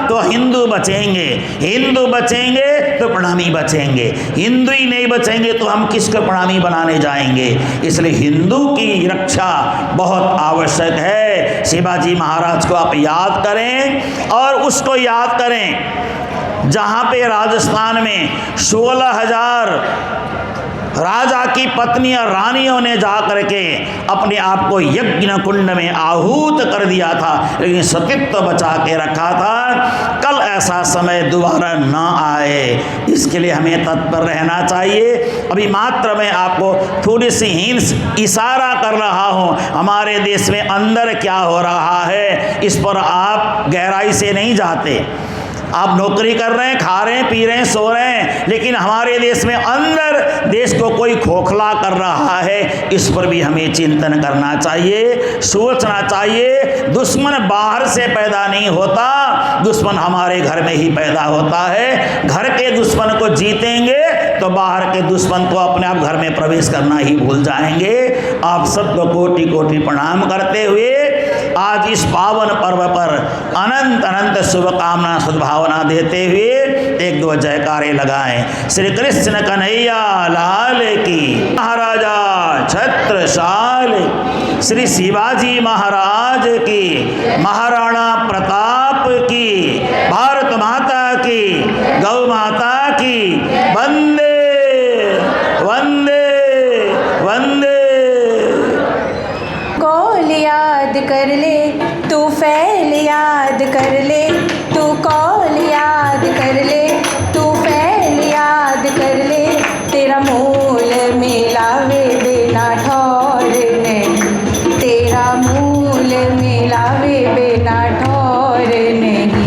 Speaker 3: तो हिंदू बचेंगे, हिंदू बचेंगे तो प्रणामी बचेंगे, हिंदू ही नहीं बचेंगे तो हम किसको प्रणामी बनाने जाएंगे। इसलिए हिंदू की रक्षा बहुत आवश्यक है। शिवाजी महाराज को आप याद करें और उसको याद करें जहाँ पे राजस्थान में 16,000 राजा की पत्नी और रानियों ने जा करके अपने आप को यज्ञ कुंड में आहूत कर दिया था, लेकिन सतीत्व बचा के रखा था। कल ऐसा समय दोबारा ना आए, इसके लिए हमें तत्पर रहना चाहिए। अभी मात्र मैं आपको थोड़ी सी हिंट इशारा कर रहा हूँ, हमारे देश में अंदर क्या हो रहा है इस पर आप गहराई से नहीं जाते। आप नौकरी कर रहे हैं, खा रहे हैं, पी रहे हैं, सो रहे हैं, लेकिन हमारे देश में अंदर देश को कोई खोखला कर रहा है, इस पर भी हमें चिंतन करना चाहिए, सोचना चाहिए। दुश्मन बाहर से पैदा नहीं होता, दुश्मन हमारे घर में ही पैदा होता है। घर के दुश्मन को जीतेंगे तो बाहर के दुश्मन को अपने आप घर में प्रवेश करना ही भूल जाएंगे। आप सबको कोटि कोटि प्रणाम करते हुए आज इस पावन पर्व पर अनंत अनंत शुभकामना सद्भावना देते हुए 1-2 जयकारे लगाएं। श्री कृष्ण कन्हैया लाल की, महाराजा छत्रसाल, श्री शिवाजी महाराज की, महाराणा प्रताप की, भारत माता की, गौ माता की। वंदे वंदे वंदे।
Speaker 4: कौल याद कर ले, तू फैल याद कर ले, तू कौल याद कर ले, तू फैल याद कर ले। तेरा मूल मिलावे बिना ठौर नहीं, तेरा मूल मिलावे बिना ठौर नहीं।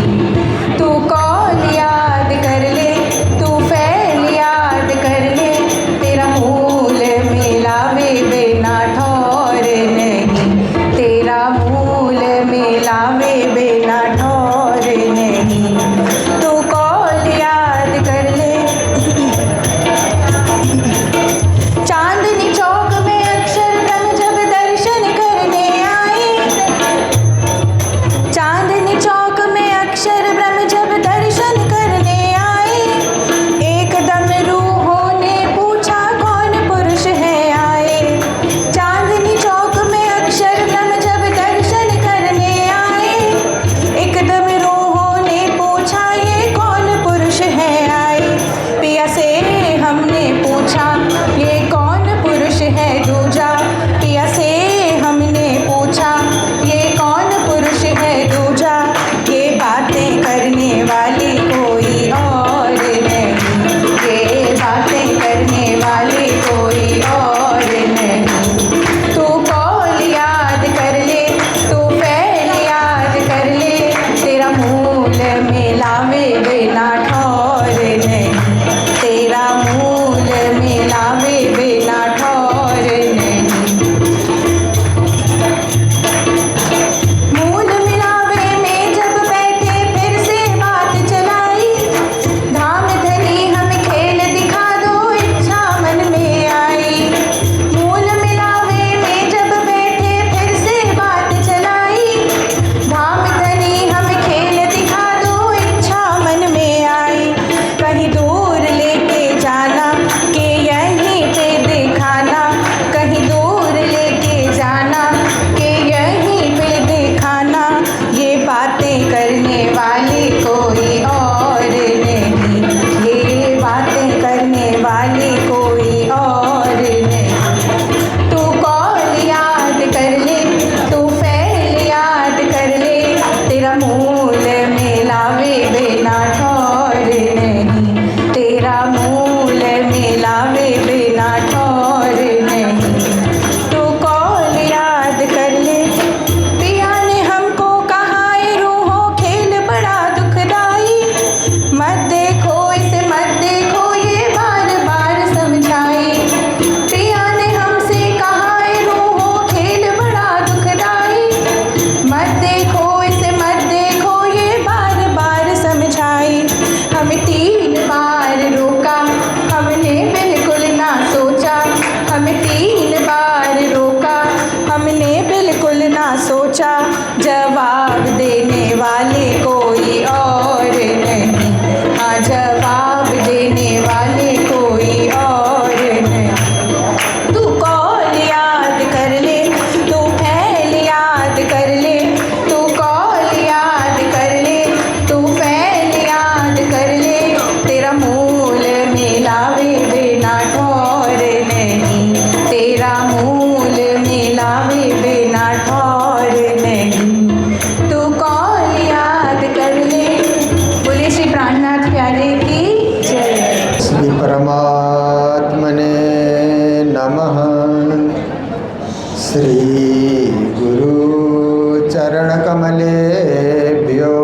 Speaker 5: श्री गुरु चरण कमलेभ्यो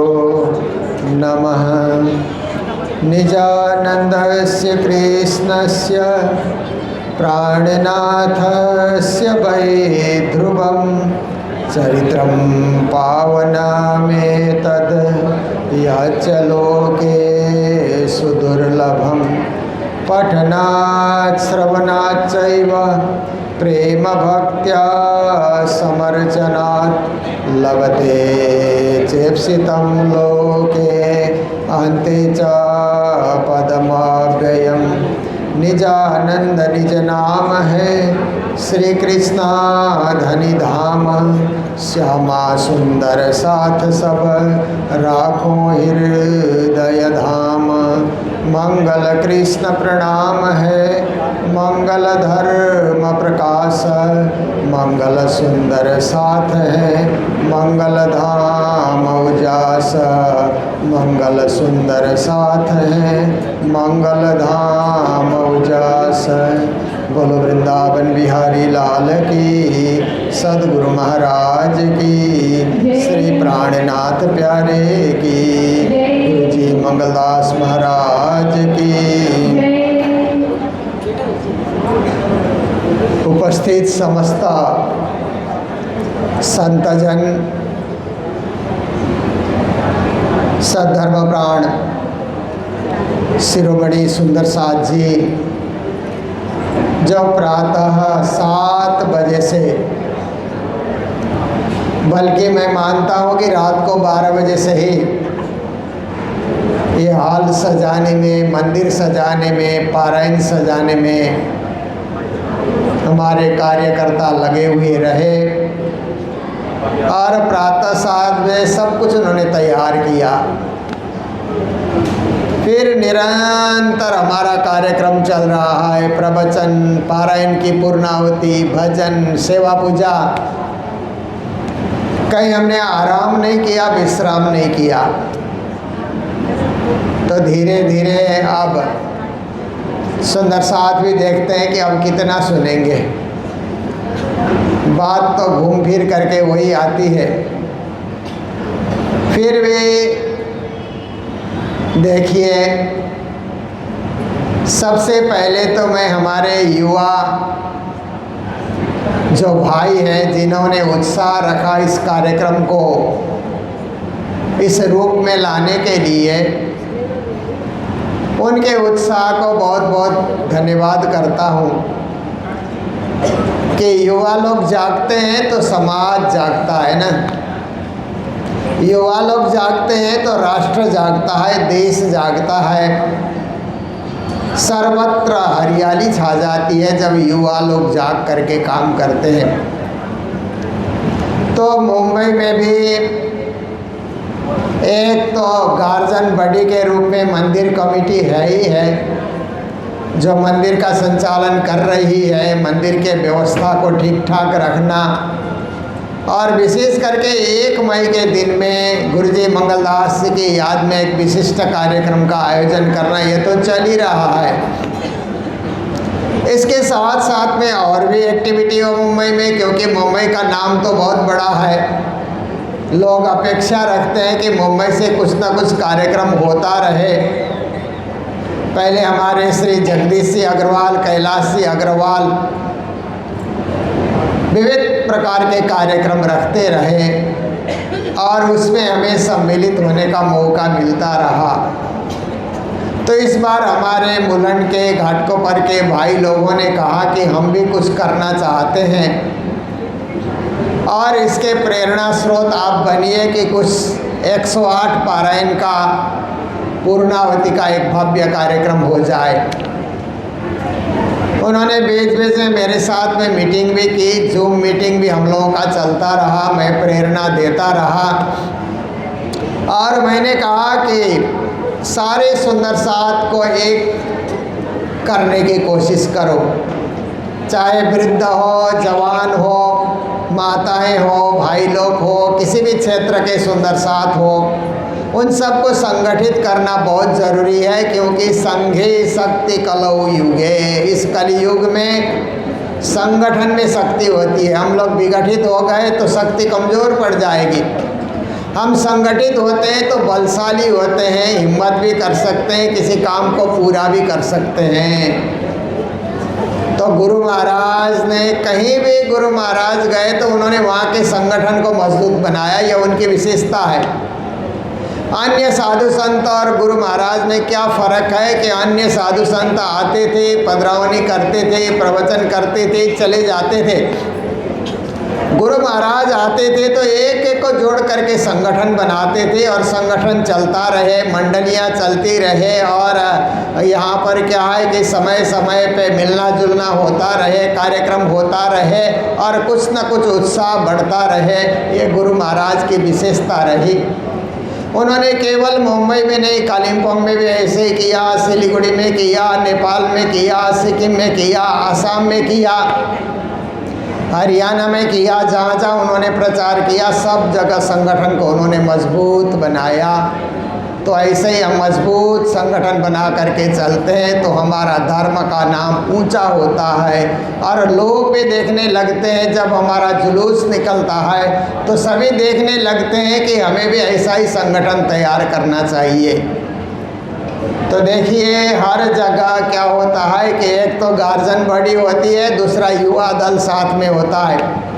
Speaker 5: नमः। निजानन्दस्य कृष्णस्य प्राणनाथस्य वै ध्रुवं चरित्रं पावनमेतद् यच्च लोके सुदुर्लभं पठनात् श्रवणात् चैव प्रेम भक्त्या समर्चनात् लभते चेप्सितं लोके अन्ते च पदमव्ययम्। निजानंद निज नाम है श्री कृष्णा धनी धाम। श्यामा सुंदर साथ सब राखो हृदय धाम। मंगल कृष्ण प्रणाम है मंगल धर्म प्रकाश। मंगल सुंदर साथ है मंगल धाम उजास। मंगल सुंदर साथ है मंगल धाम उजास। बोलो वृंदावन बिहारी लाल की, सदगुरु महाराज की, श्री प्राणनाथ प्यारे की, गुरु जी मंगलदास महाराज की। उपस्थित समस्त संतजन, सद्धर्म प्राण शिरोमणि सुंदर साथ जी, जो प्रातः 7 बजे से, बल्कि मैं मानता हूँ कि रात को 12 बजे से ही ये हॉल सजाने में, मंदिर सजाने में, पारायण सजाने में हमारे कार्यकर्ता लगे हुए रहे और प्रातः 7 बजे सब कुछ उन्होंने तैयार किया। फिर निरंतर हमारा कार्यक्रम चल रहा है, प्रवचन, पारायण की पूर्णाहुति, भजन, सेवा पूजा। कहीं हमने आराम नहीं किया, विश्राम नहीं किया। तो धीरे धीरे अब सुंदर साथ भी देखते हैं कि अब कितना सुनेंगे। बात तो घूम फिर करके वही आती है। फिर भी देखिए, सबसे पहले तो मैं हमारे युवा जो भाई हैं जिन्होंने उत्साह रखा इस कार्यक्रम को इस रूप में लाने के लिए, उनके उत्साह को बहुत बहुत धन्यवाद करता हूँ कि युवा लोग जागते हैं तो समाज जागता है ना। युवा लोग जागते हैं तो राष्ट्र जागता है, देश जागता है। सर्वत्र हरियाली छा जाती है जब युवा लोग जाग करके काम करते हैं। तो मुंबई में भी एक तो गार्जियन बॉडी के रूप में मंदिर कमेटी है ही है, जो मंदिर का संचालन कर रही है, मंदिर के व्यवस्था को ठीक ठाक रखना और विशेष करके 1 मई के दिन में गुरुजी मंगलदास जी की याद में एक विशिष्ट कार्यक्रम का आयोजन करना, ये तो चल ही रहा है। इसके साथ साथ में और भी एक्टिविटी हो मुंबई में, क्योंकि मुंबई का नाम तो बहुत बड़ा है। लोग अपेक्षा रखते हैं कि मुंबई से कुछ ना कुछ कार्यक्रम होता रहे। पहले हमारे श्री जगदीश सिंह अग्रवाल, कैलाश सिंह अग्रवाल विविध प्रकार के कार्यक्रम रखते रहे और उसमें हमें सम्मिलित होने का मौका मिलता रहा। तो इस बार हमारे मुलंड के, घाटकोपर के भाई लोगों ने कहा कि हम भी कुछ करना चाहते हैं और इसके प्रेरणा स्रोत आप बनिए कि कुछ 108 पारायण का पूर्णावति का एक भव्य कार्यक्रम हो जाए। उन्होंने बीच बीच में मेरे साथ में मीटिंग भी की, जूम मीटिंग भी हम लोगों का चलता रहा, मैं प्रेरणा देता रहा और मैंने कहा कि सारे सुंदर साथ को एक करने की कोशिश करो, चाहे वृद्ध हो, जवान हो, माताएं हो, भाई लोग हो, किसी भी क्षेत्र के सुंदर साथ हो, उन सबको संगठित करना बहुत ज़रूरी है, क्योंकि संघे शक्ति कलौ युगे, इस कलयुग में संगठन में शक्ति होती है। हम लोग विघटित हो गए तो शक्ति कमज़ोर पड़ जाएगी। हम संगठित होते हैं तो बलशाली होते हैं, हिम्मत भी कर सकते हैं, किसी काम को पूरा भी कर सकते हैं। तो गुरु महाराज ने कहीं भी गुरु महाराज गए तो उन्होंने वहाँ के संगठन को मजबूत बनाया, यह उनकी विशेषता है। अन्य साधु संत और गुरु महाराज में क्या फ़र्क है कि अन्य साधु संत आते थे, पधरावनी करते थे, प्रवचन करते थे, चले जाते थे। गुरु महाराज आते थे तो एक एक को जोड़ करके संगठन बनाते थे और संगठन चलता रहे, मंडलियाँ चलती रहे। और यहाँ पर क्या है कि समय समय पे मिलना जुलना होता रहे, कार्यक्रम होता रहे और कुछ न कुछ उत्साह बढ़ता रहे। ये गुरु महाराज की विशेषता रही। उन्होंने केवल मुंबई में नहीं, कालिम्पोंग में भी ऐसे ही किया, सिलीगुड़ी में किया, नेपाल में किया, सिक्किम में किया, असम में किया, हरियाणा में किया। जहाँ जहाँ उन्होंने प्रचार किया सब जगह संगठन को उन्होंने मजबूत बनाया। तो ऐसे ही हम मजबूत संगठन बना करके चलते हैं तो हमारा धर्म का नाम ऊंचा होता है और लोग भी देखने लगते हैं। जब हमारा जुलूस निकलता है तो सभी देखने लगते हैं कि हमें भी ऐसा ही संगठन तैयार करना चाहिए। तो देखिए हर जगह क्या होता है कि एक तो गार्जियन बॉडी होती है, दूसरा युवा दल साथ में होता है।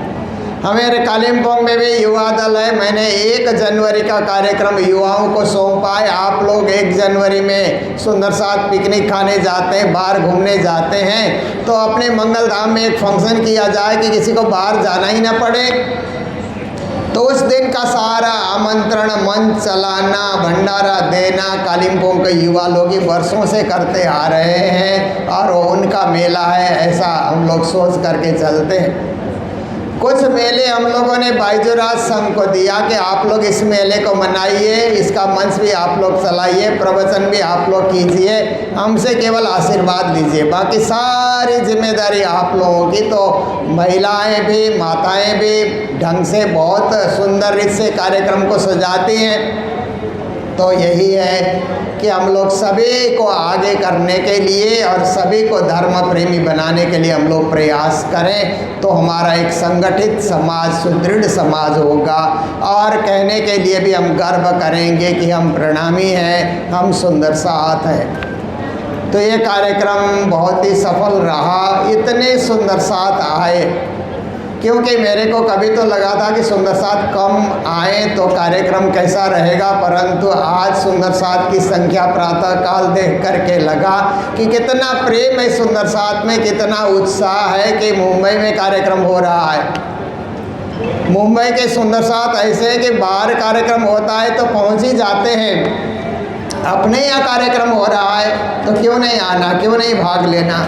Speaker 5: हमारे कालिम्पोंग में भी युवा दल है। मैंने 1 जनवरी का कार्यक्रम युवाओं को सौंपा है। आप लोग 1 जनवरी में सुंदर साथ पिकनिक खाने जाते हैं, बाहर घूमने जाते हैं, तो अपने मंगल धाम में एक फंक्शन किया जाए कि किसी को बाहर जाना ही ना पड़े। तो उस दिन का सारा आमंत्रण, मंच चलाना, भंडारा देना कालिम्पोंग के युवा लोग ही वर्षों से करते आ रहे हैं और उनका मेला है, ऐसा हम लोग सोच करके चलते हैं। कुछ मेले हम लोगों ने बाईजोराज संघ को दिया कि आप लोग इस मेले को मनाइए, इसका मंच भी आप लोग चलाइए, प्रवचन भी आप लोग कीजिए, हमसे केवल आशीर्वाद लीजिए, बाकी सारी जिम्मेदारी आप लोगों की। तो महिलाएं भी, माताएं भी ढंग से बहुत सुंदर रीत से कार्यक्रम को सजाती हैं। तो यही है कि हम लोग सभी को आगे करने के लिए और सभी को धर्म प्रेमी बनाने के लिए हम लोग प्रयास करें तो हमारा एक संगठित समाज, सुदृढ़ समाज होगा। और कहने के लिए भी हम गर्व करेंगे कि हम प्रणामी हैं, हम सुंदर साथ हैं। तो ये कार्यक्रम बहुत ही सफल रहा। इतने सुंदर साथ आए क्योंकि मेरे को कभी तो लगा था कि सुंदर साथ कम आए तो कार्यक्रम कैसा रहेगा, परंतु आज सुंदर साथ की संख्या प्रातःकाल देख करके लगा कि कितना प्रेम है सुंदर साथ में, कितना उत्साह है कि मुंबई में कार्यक्रम हो रहा है। मुंबई के सुंदर साथ ऐसे है कि बाहर कार्यक्रम होता है तो पहुंच ही जाते हैं, अपने यहाँ कार्यक्रम हो रहा है तो क्यों नहीं आना, क्यों नहीं भाग लेना।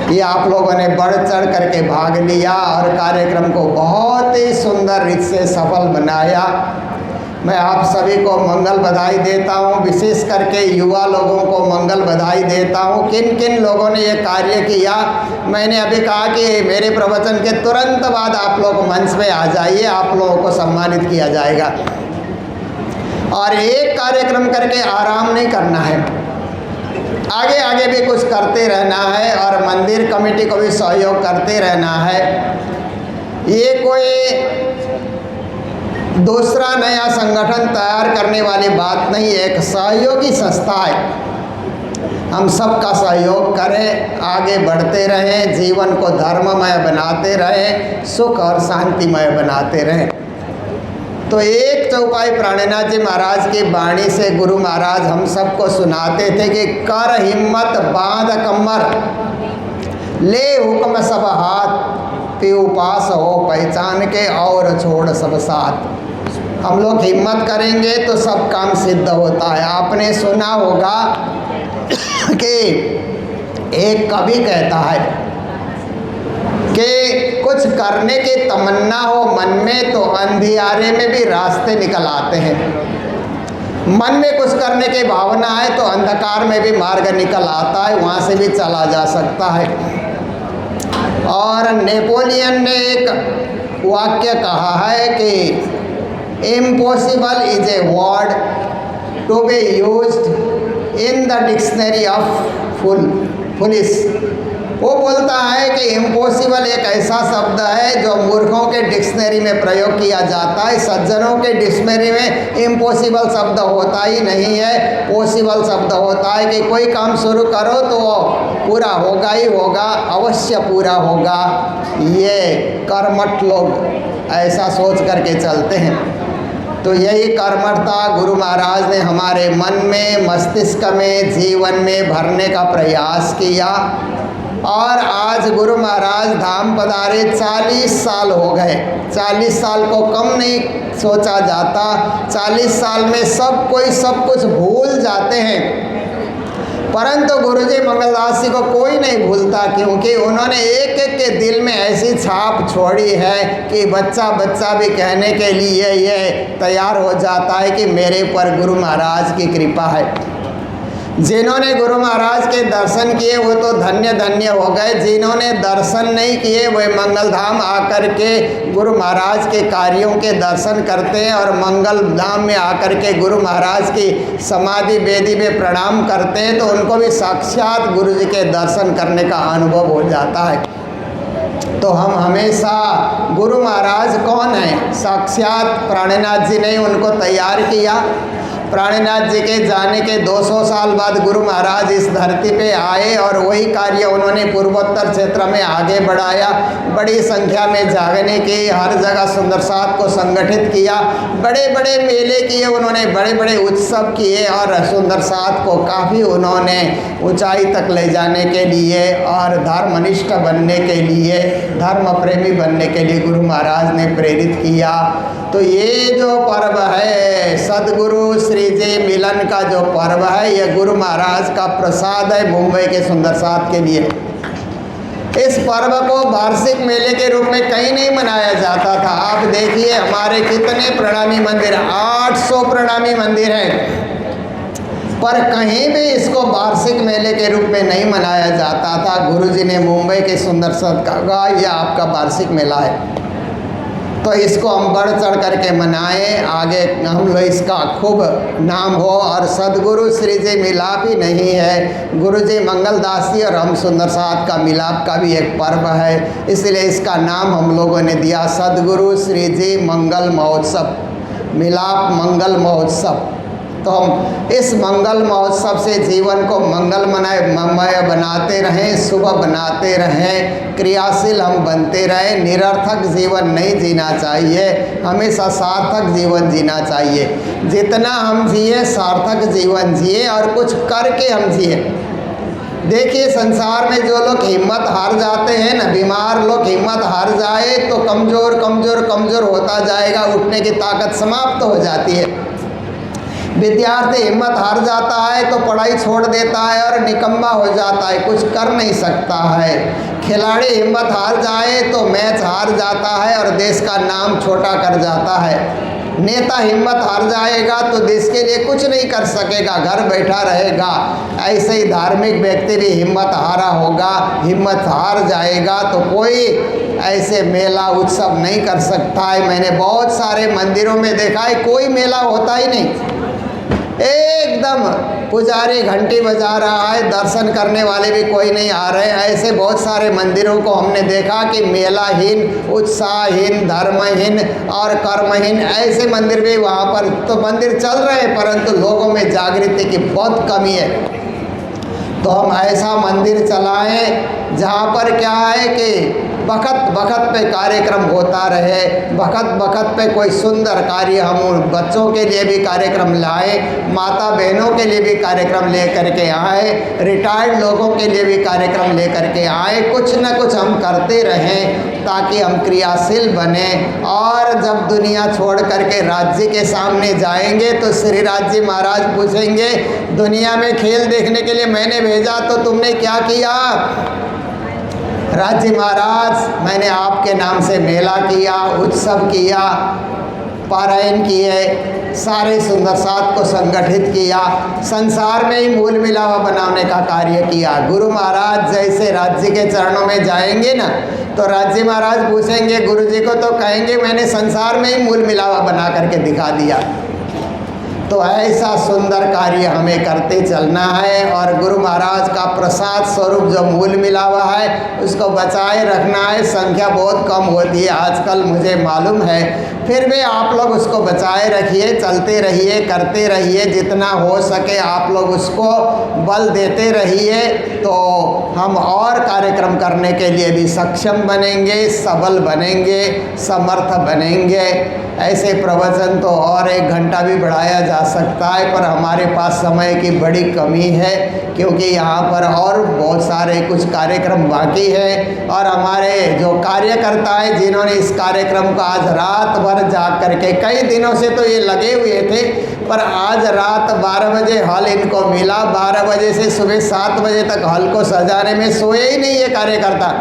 Speaker 5: ये आप लोगों ने बढ़ चढ़ करके भाग लिया और कार्यक्रम को बहुत ही सुंदर रीत से सफल बनाया। मैं आप सभी को मंगल बधाई देता हूँ, विशेष करके युवा लोगों को मंगल बधाई देता हूँ। किन किन लोगों ने ये कार्य किया, मैंने अभी कहा कि मेरे प्रवचन के तुरंत बाद आप लोग मंच पे आ जाइए, आप लोगों को सम्मानित किया जाएगा। और एक कार्यक्रम करके आराम नहीं करना है, आगे आगे भी कुछ करते रहना है और मंदिर कमेटी को भी सहयोग करते रहना है। ये कोई दूसरा नया संगठन तैयार करने वाली बात नहीं, एक सहयोगी संस्था है। हम सबका सहयोग करें, आगे बढ़ते रहें, जीवन को धर्ममय बनाते रहें, सुख और शांतिमय बनाते रहें। तो एक चौपाई प्राणनाथ जी महाराज की वाणी से गुरु महाराज हम सबको सुनाते थे कि कर हिम्मत बांध कमर, ले हुक्म सब हाथ, पे उपास हो पहचान के और छोड़ सब साथ। हम लोग हिम्मत करेंगे तो सब काम सिद्ध होता है। आपने सुना होगा कि एक कवि कहता है कि कुछ करने की तमन्ना हो मन में तो अंधियारे में भी रास्ते निकल आते हैं। मन में कुछ करने की भावना है तो अंधकार में भी मार्ग निकल आता है, वहाँ से भी चला जा सकता है। और नेपोलियन ने एक वाक्य कहा है कि impossible is a word to be used in the dictionary of foolish. वो बोलता है कि इम्पॉसिबल एक ऐसा शब्द है जो मूर्खों के डिक्शनरी में प्रयोग किया जाता है, सज्जनों के डिक्शनरी में इम्पॉसिबल शब्द होता ही नहीं है। पॉसिबल शब्द होता है कि कोई काम शुरू करो तो वो पूरा होगा ही होगा, अवश्य पूरा होगा। ये कर्मठ लोग ऐसा सोच करके चलते हैं। तो यही कर्मठता गुरु महाराज ने हमारे मन में, मस्तिष्क में, जीवन में भरने का प्रयास किया। और आज गुरु महाराज धाम पधारे 40 साल हो गए। 40 साल को कम नहीं सोचा जाता। 40 साल में सब कोई सब कुछ भूल जाते हैं, परंतु गुरुजी मंगलदास जी को कोई नहीं भूलता, क्योंकि उन्होंने एक एक के दिल में ऐसी छाप छोड़ी है कि बच्चा बच्चा भी कहने के लिए ये तैयार हो जाता है कि मेरे पर गुरु महाराज की कृपा है। जिन्होंने गुरु महाराज के दर्शन किए वो तो धन्य धन्य हो गए, जिन्होंने दर्शन नहीं किए वे मंगल धाम आकर के गुरु महाराज के कार्यों के दर्शन करते हैं और मंगल धाम में आकर के गुरु महाराज की समाधि वेदी में प्रणाम करते हैं, तो उनको भी साक्षात गुरु जी के दर्शन करने का अनुभव हो जाता है। तो हम हमेशा गुरु महाराज कौन है? साक्षात प्राणनाथ जी ने उनको तैयार किया। प्राणनाथ जी के जाने के 200 साल बाद गुरु महाराज इस धरती पे आए और वही कार्य उन्होंने पूर्वोत्तर क्षेत्र में आगे बढ़ाया। बड़ी संख्या में जागने की, हर जगह सुंदर साथ को संगठित किया, बड़े बड़े मेले किए उन्होंने, बड़े बड़े उत्सव किए और सुंदर साथ को काफ़ी उन्होंने ऊंचाई तक ले जाने के लिए और धर्मनिष्ठ बनने के लिए, धर्म प्रेमी बनने के लिए गुरु महाराज ने प्रेरित किया। तो ये जो पर्व है सदगुरु श्री जी मिलन का जो पर्व है, ये गुरु महाराज का प्रसाद है मुंबई के सुंदर साथ के लिए। इस पर्व को वार्षिक मेले के रूप में कहीं नहीं मनाया जाता था। आप देखिए हमारे कितने प्रणामी मंदिर, 800 प्रणामी मंदिर हैं, पर कहीं भी इसको वार्षिक मेले के रूप में नहीं मनाया जाता था। गुरुजी ने मुंबई के सुंदर साथ कहा यह आपका वार्षिक मेला है, तो इसको हम बढ़ चढ़ करके मनाएं, आगे हम लोग इसका खूब नाम हो। और सदगुरु श्री जी मिलाप ही नहीं है, गुरु जी मंगलदास जी और हम सुंदर साथ का मिलाप का भी एक पर्व है, इसलिए इसका नाम हम लोगों ने दिया सदगुरु श्री जी मंगल महोत्सव, मिलाप मंगल महोत्सव। तो हम इस मंगल महोत्सव से जीवन को मंगलमय बनाते रहें, शुभ बनाते रहें, क्रियाशील हम बनते रहें। निरर्थक जीवन नहीं जीना चाहिए, हमेशा सार्थक जीवन जीना चाहिए। जितना हम जिए सार्थक जीवन जिए और कुछ करके हम जिए। देखिए संसार में जो लोग हिम्मत हार जाते हैं ना, बीमार लोग हिम्मत हार जाए तो कमज़ोर कमज़ोर कमज़ोर होता जाएगा, उठने की ताकत समाप्त हो जाती है। विद्यार्थी हिम्मत हार जाता है तो पढ़ाई छोड़ देता है और निकम्मा हो जाता है, कुछ कर नहीं सकता है। खिलाड़ी हिम्मत हार जाए तो मैच हार जाता है और देश का नाम छोटा कर जाता है। नेता हिम्मत हार जाएगा तो देश के लिए कुछ नहीं कर सकेगा, घर बैठा रहेगा। ऐसे ही धार्मिक व्यक्ति भी हिम्मत हारा होगा, हिम्मत हार जाएगा तो कोई ऐसे मेला उत्सव नहीं कर सकता है। मैंने बहुत सारे मंदिरों में देखा है कोई मेला होता ही नहीं, एकदम पुजारी घंटी बजा रहा है, दर्शन करने वाले भी कोई नहीं आ रहे हैं। ऐसे बहुत सारे मंदिरों को हमने देखा कि मेलाहीन, उत्साहहीन, धर्महीन और कर्महीन ऐसे मंदिर भी वहाँ पर तो मंदिर चल रहे हैं, परंतु लोगों में जागृति की बहुत कमी है। तो हम ऐसा मंदिर चलाएं जहाँ पर क्या है कि वक्त वक्त पे कार्यक्रम होता रहे, वक्त वक्त पे कोई सुंदर कार्य हम बच्चों के लिए भी कार्यक्रम लाएं, माता बहनों के लिए भी कार्यक्रम ले करके आए, रिटायर्ड लोगों के लिए भी कार्यक्रम ले करके आए। कुछ न कुछ हम करते रहें ताकि हम क्रियाशील बने। और जब दुनिया छोड़ करके राज्य के सामने जाएंगे तो श्री राज्य महाराज पूछेंगे दुनिया में खेल देखने के लिए मैंने भेजा तो तुमने क्या किया? राज्य महाराज मैंने आपके नाम से मेला किया, उत्सव किया, पारायण किए, सारे सुंदर साथ को संगठित किया, संसार में ही मूल मिलावा बनाने का कार्य किया। गुरु महाराज जैसे राज्य के चरणों में जाएंगे ना तो राज्य महाराज पूछेंगे गुरु जी को तो कहेंगे मैंने संसार में ही मूल मिलावा बना करके दिखा दिया। तो ऐसा सुंदर कार्य हमें करते चलना है और गुरु महाराज का प्रसाद स्वरूप जो मूल मिला हुआ है उसको बचाए रखना है। संख्या बहुत कम होती है आजकल, मुझे मालूम है, फिर भी आप लोग उसको बचाए रखिए, चलते रहिए, करते रहिए, जितना हो सके आप लोग उसको बल देते रहिए, तो हम और कार्यक्रम करने के लिए भी सक्षम बनेंगे, सबल बनेंगे, समर्थ बनेंगे। ऐसे प्रवचन तो और 1 घंटा भी बढ़ाया जा सकता है, पर हमारे पास समय की बड़ी कमी है, क्योंकि यहाँ पर और बहुत सारे कुछ कार्यक्रम बाकी हैं। और हमारे जो कार्यकर्ता हैं जिन्होंने इस कार्यक्रम को आज रात भर जाग करके, कई दिनों से तो ये लगे हुए थे, पर आज रात 12 बजे हॉल इनको मिला, 12 बजे से सुबह 7 बजे तक हॉल को सजाने में सोए ही नहीं ये कार्यकर्ता।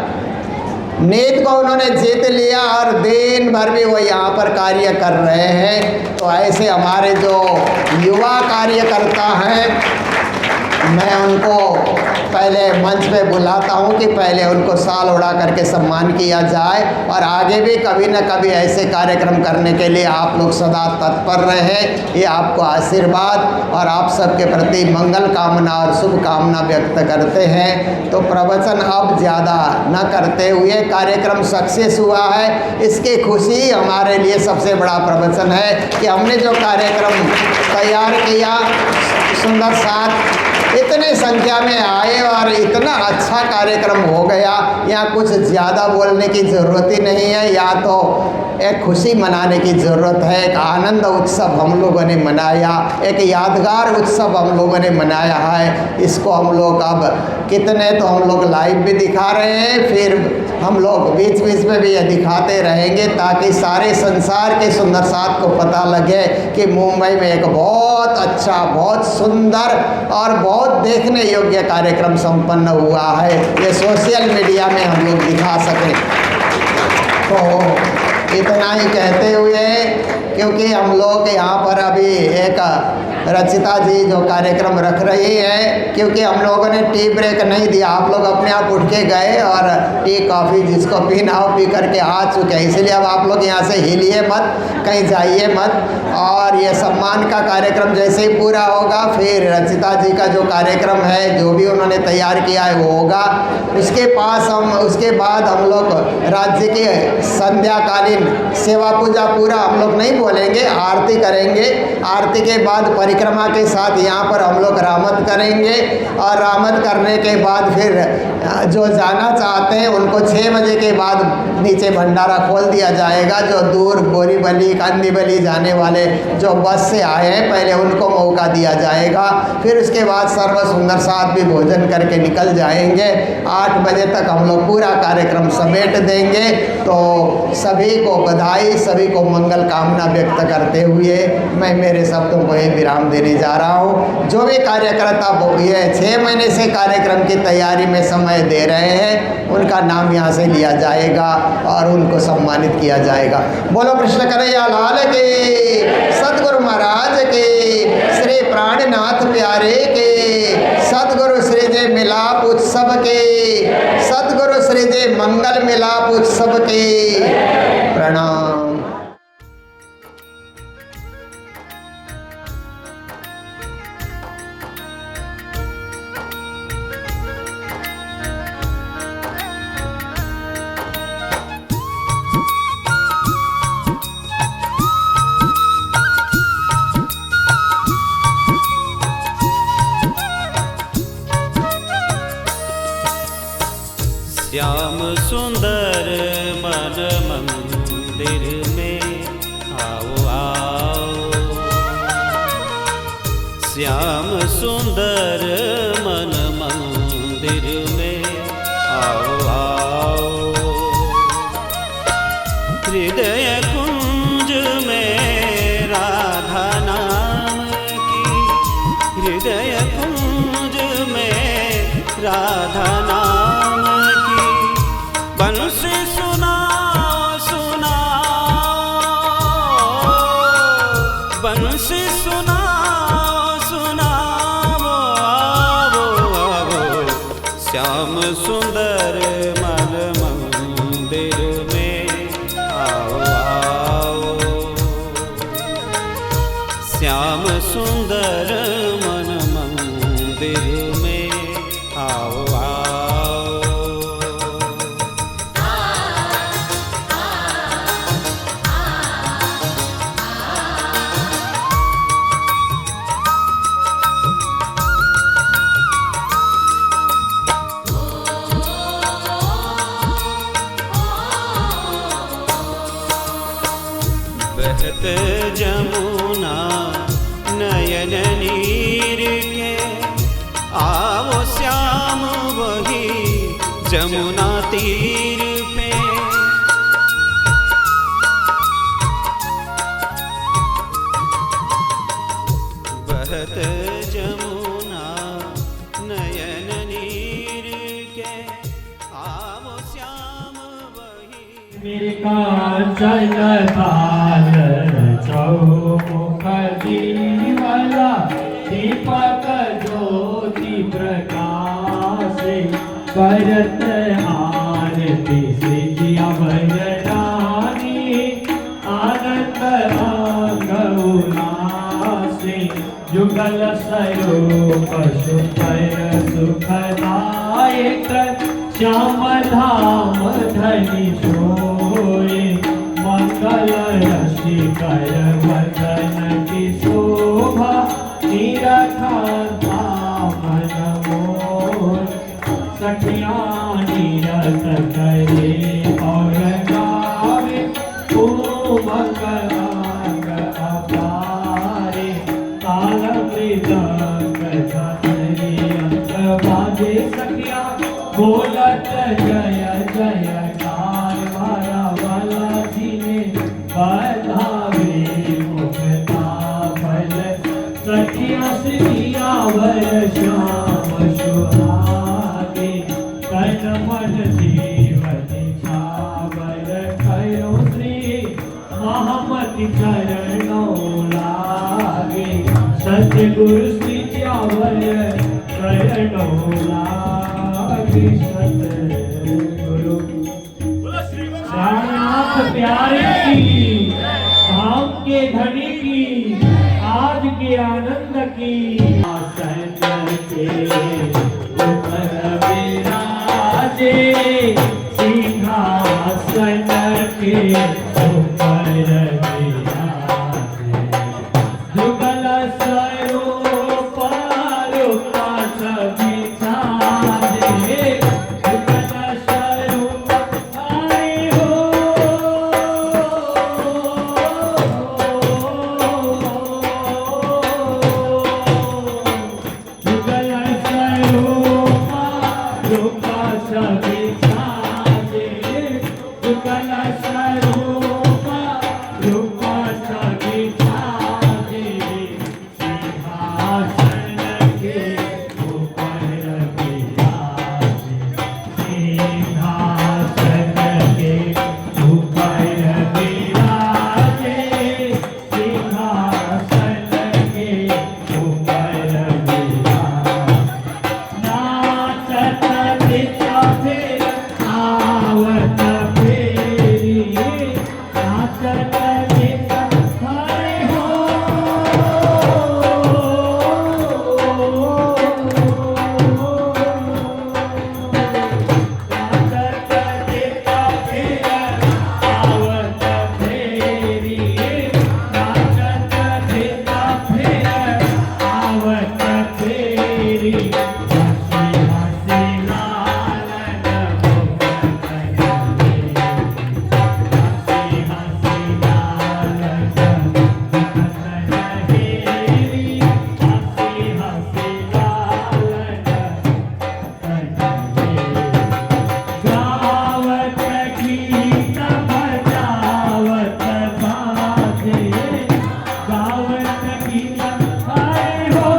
Speaker 5: नींद को उन्होंने जीत लिया और दिन भर भी वो यहाँ पर कार्य कर रहे हैं। तो ऐसे हमारे जो युवा कार्यकर्ता हैं, मैं उनको पहले मंच पे बुलाता हूँ कि पहले उनको शाल उड़ा करके सम्मान किया जाए, और आगे भी कभी न कभी ऐसे कार्यक्रम करने के लिए आप लोग सदा तत्पर रहें। ये आपको आशीर्वाद और आप सबके प्रति मंगल कामना और शुभकामना व्यक्त करते हैं। तो प्रवचन अब ज़्यादा न करते हुए, कार्यक्रम सक्सेस हुआ है, इसकी खुशी हमारे लिए सबसे बड़ा प्रवचन है कि हमने जो कार्यक्रम तैयार किया, सुंदर साथ इतने संख्या में आए और इतना अच्छा कार्यक्रम हो गया। यहाँ कुछ ज़्यादा बोलने की ज़रूरत ही नहीं है, या तो एक खुशी मनाने की ज़रूरत है। एक आनंद उत्सव हम लोगों ने मनाया, एक यादगार उत्सव हम लोगों ने मनाया है। इसको हम लोग अब कितने तो हम लोग लाइव भी दिखा रहे हैं, फिर हम लोग बीच बीच में भी ये दिखाते रहेंगे, ताकि सारे संसार के सुंदर साथ को पता लगे कि मुंबई में एक बहुत अच्छा, बहुत सुंदर और बहुत देखने योग्य कार्यक्रम संपन्न हुआ है। ये सोशल मीडिया में हम लोग दिखा सकें। तो इतना ही कहते हुए, क्योंकि हम लोग यहाँ पर अभी एक रचिता जी जो कार्यक्रम रख रही है, क्योंकि हम लोगों ने टी ब्रेक नहीं दिया, आप लोग अपने आप उठ के गए और टी कॉफ़ी जिसको पीना हो पी करके आ चुके हैं, इसलिए अब आप लोग यहाँ से हिलिए मत, कहीं जाइए मत। और ये सम्मान का कार्यक्रम जैसे ही पूरा होगा, फिर रचिता जी का जो कार्यक्रम है, जो भी उन्होंने तैयार किया है वो होगा। उसके बाद हम लोग राज्य के संध्याकालीन सेवा पूजा पूरा हम लोग नहीं बोलेंगे, आरती करेंगे। आरती के बाद परिक्रमा के साथ यहाँ पर हम लोग रामत करेंगे, और रामत करने के बाद फिर जो जाना चाहते हैं उनको 6 बजे के बाद नीचे भंडारा खोल दिया जाएगा। जो दूर बोरीवली, कांदीवली जाने वाले जो बस से आए हैं, पहले उनको मौका दिया जाएगा। फिर उसके बाद सर्व सुंदर साथ भी भोजन करके निकल जाएंगे। 8 बजे तक हम लोग पूरा कार्यक्रम समेट देंगे। तो सभी को बधाई, सभी को मंगल कामना व्यक्त करते हुए मैं मेरे शब्दों को ये विराम देने जा रहा हूँ। जो भी कार्यकर्ता ये 6 महीने से कार्यक्रम की तैयारी में समय दे रहे हैं, उनका नाम यहाँ से लिया जाएगा और उनको सम्मानित किया जाएगा। बोलो कृष्ण कन्हैया लाल की, सतगुरु महाराज के, श्री प्राणनाथ प्यारे के, सतगुरु श्री जय मिलाप उत्सव के, सतगुरु श्री जय मंगल मिलाप उत्सव के। प्रणाम।
Speaker 6: श्याम सुंदर मन मंदिर में आओ आओ, श्याम सुंदर मन मंदिर में आओ आओ, हृदय कुंज में राधा नाम की, हृदय कुंज में राधा नाम बंसी सुनाओ सुनाओ, बंसी सुनाओ सुनाओ, आवो आवो, श्याम सुंदर मन मंदिर में आओ आओ। बहत जमुना नयन नीर के, आओ श्याम वही जमुना तीर पे। बहत जमुना नयन नीर के, आओ श्याम वही।
Speaker 7: मेरे कांचन थाल चौमुख दीवला, दीपक ज्योति प्रकाश, करत आरती सिजिया भजनानी, आनंद अंग उल्लासे, जुगल स्वरूप सुपर सुखदायक, श्याम धाम धनि सोए, मंगल रसिकर वदन की शोभा, निरखा मन मोर, सखिया निरत करे और गावे, ओ मंगलांग अपारे, ताल मृदंग धरे अंत बाजे, सखिया बोलत जय जयकार, मारा वाला जी ने बधावे मुखता बल, सखिया श्रिया वर श्याम सुहागे, तन मन देव निछावर, करो श्री महामति चरणों लागे, सतगुरु श्री वर चरणों लागे, सतगुरु श्यामनाथ प्यारे की, धाम के धनी की, आज के आनंद की, आसन के ऊपर विराजे, सिंहासन के ऊपर विराजे, जुगल स्वरूप रूप बिछाजे, जुगल स्वरूप आए हो, जुगल स्वरूप रूप बिछाजे, जुगल स्वरूप रूप बिछाजे, सिंहासन के ऊपर विराजे, सिंहासन के ऊपर विराजे, सिंहासन के ऊपर विराजे, नाचत नित्य फिर आवत फेरी, नाचत नित्य हरे हो, नाचत नित्य फिर आवत फेरी, नाचत नित्य फिर आवत फेरी, हसी हसी लालन मुख कहे, हसी हसी लालन मुख कहे, हसी हसी लालन कहे, गावत गीत बजावत बाजे, गावत गीत आए हो,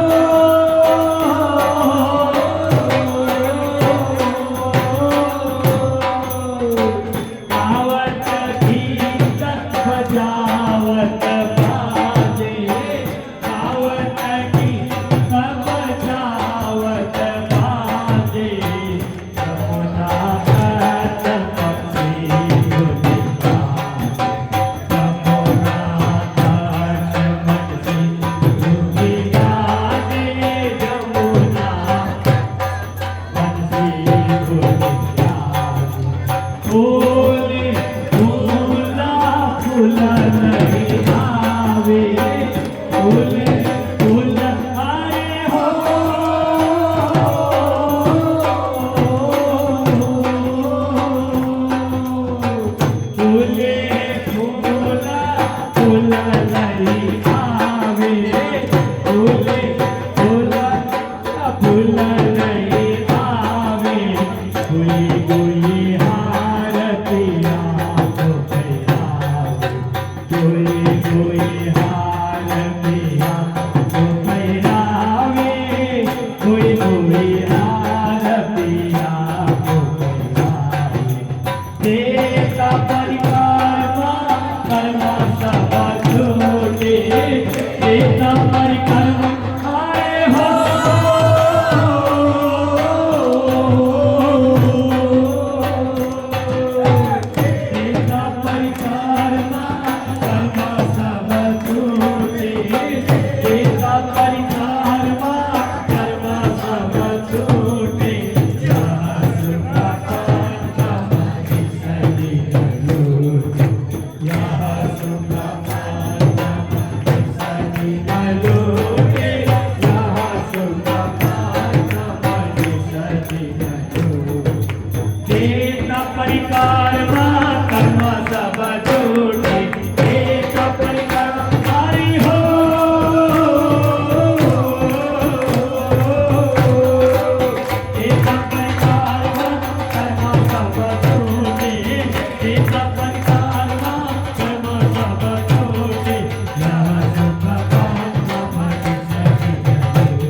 Speaker 7: गावत गीत बजावत बाजे, गावत गीत बजावत बाजे, जमुना तट पक्षी गुलजार, जमुना तट पक्षी गुलजार, जमुना बंसी गुलजार, फूले फूला फूल नहीं आवे, फूले फूल आए हो, फूले फूला फूल कोई कोई हाल पिया को पहरावे, कोई कोई हाल पिया को पहरावे। देता परिकार कर्मा सब छोटे, देता परिकार आए हो। देता परिकार कर्मा सब छोटे, देता परिकार कर्मा सब छोटे। परिकार कर्म सब छोटे, एक परिकार हरि हो। एक परिकार कर्म सब छोटे, एक परिकार कर्म सब छोटे। यह सुख पान मति सखी यह सुख पान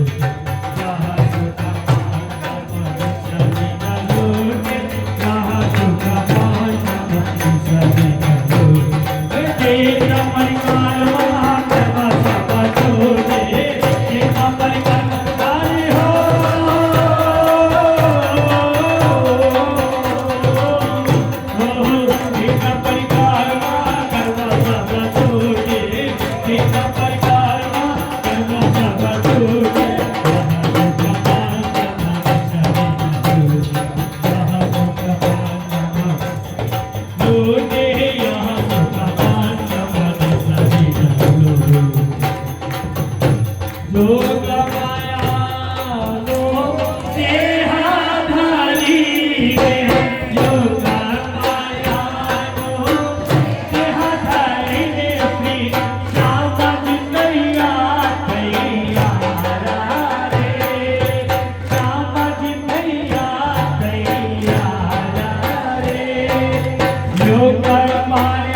Speaker 7: मति सखी माया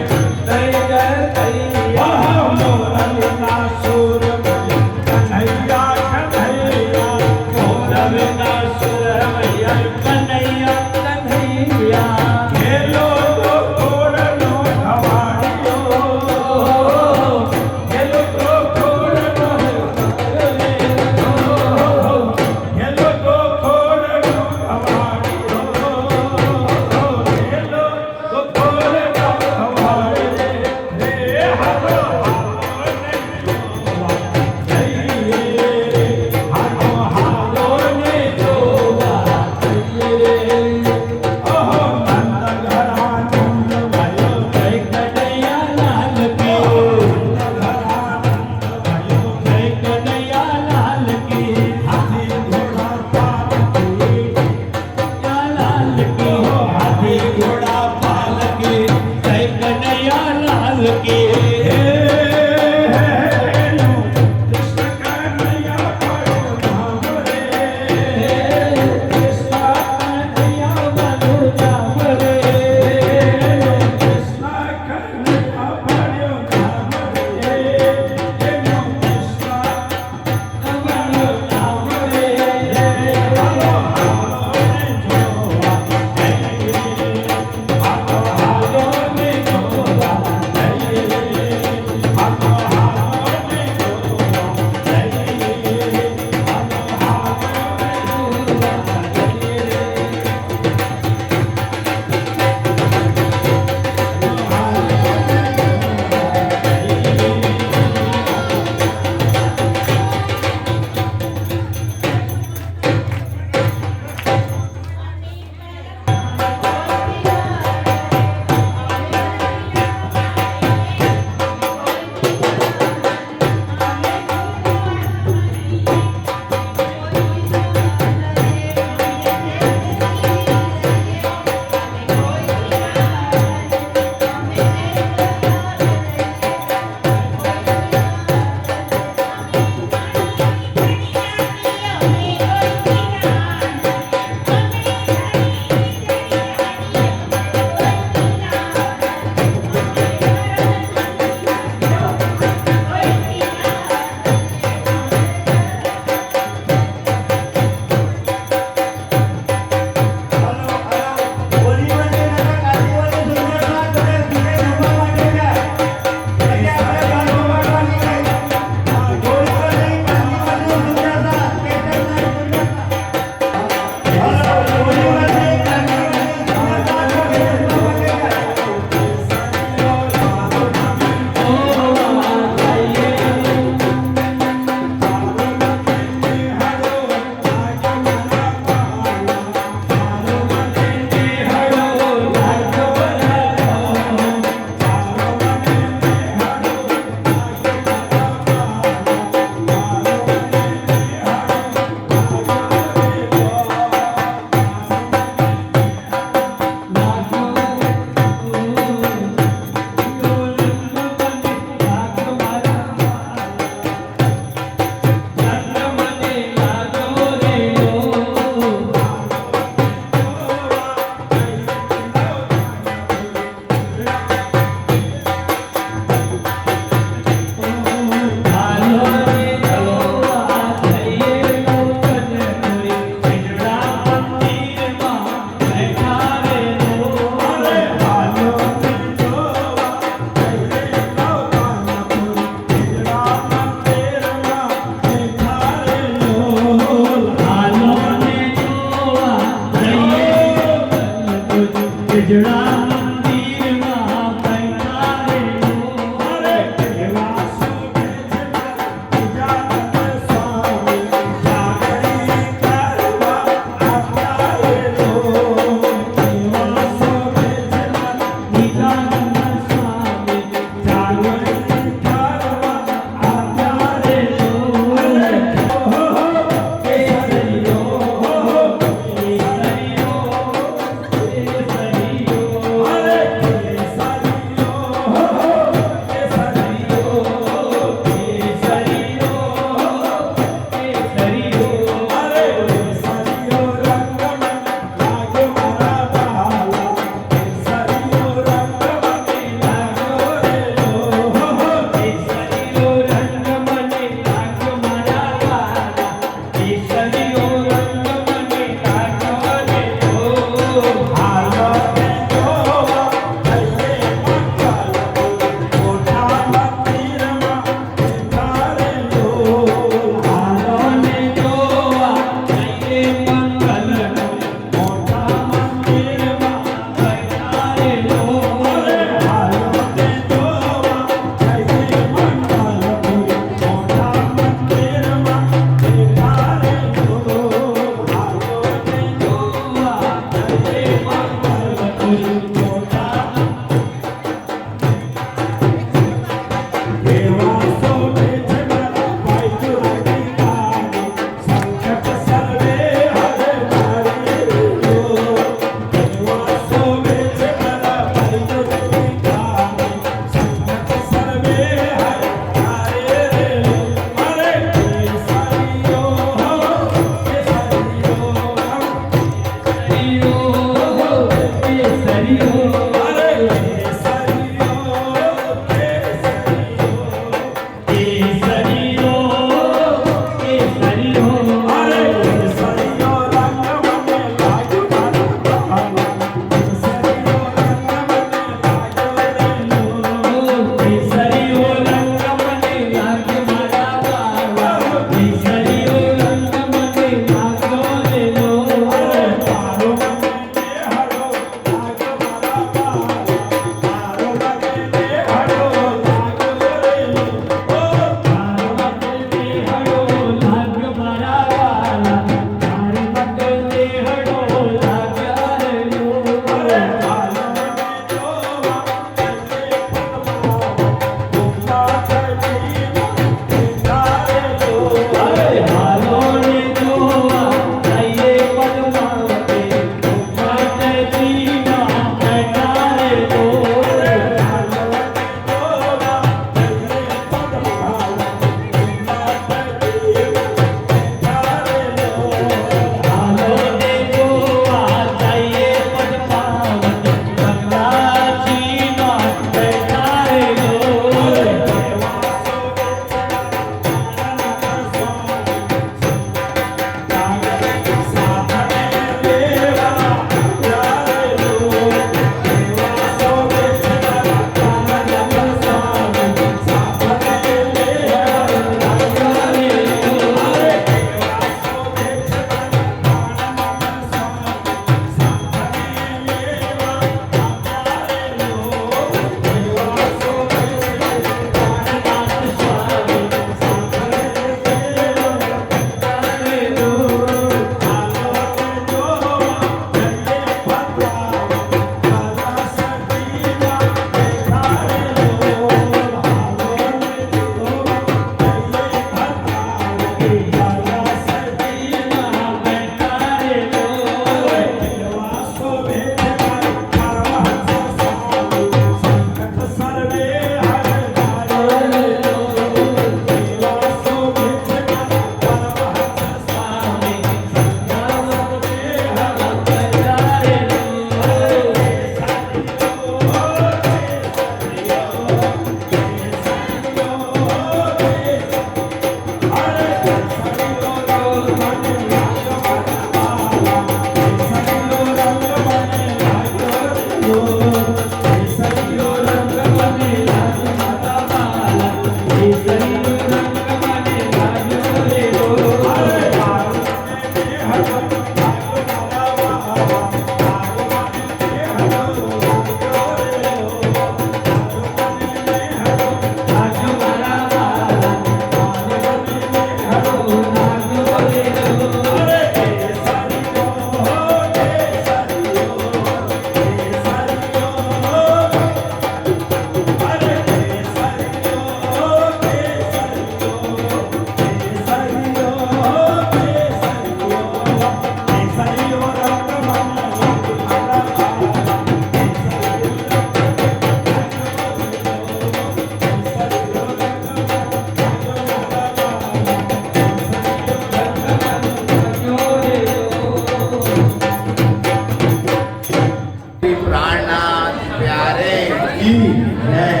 Speaker 5: प्राणनाथ प्यारे की जय।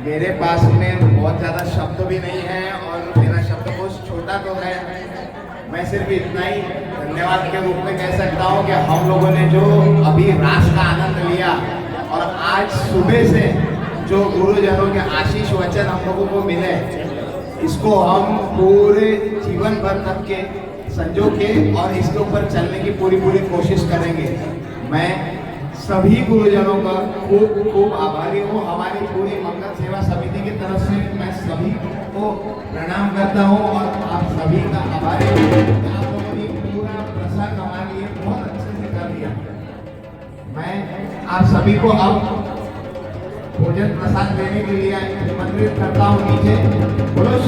Speaker 5: मेरे पास में बहुत ज़्यादा शब्द भी नहीं है और मेरा शब्दकोश छोटा तो है। मैं सिर्फ इतना ही धन्यवाद के रूप में कह सकता हूँ कि हम लोगों ने जो अभी रास का आनंद लिया और आज सुबह से जो गुरुजनों के आशीष वचन हम लोगों को मिले, इसको हम पूरे जीवन भर तक के संजो के और इसके ऊपर चलने की पूरी कोशिश करेंगे। मैं सभी गुरुजनों का खूब खूब आभारी हूँ। हमारी पूरी मंगल सेवा समिति की तरफ से मैं सभी को प्रणाम करता हूँ और आप सभी का आभारी हूँ। आप लोगों ने पूरा प्रसाद हमारे लिए बहुत अच्छे से कर दिया। मैं आप सभी को अब भोजन प्रसाद लेने के लिए निमंत्रित करता हूँ नीचे। बोलो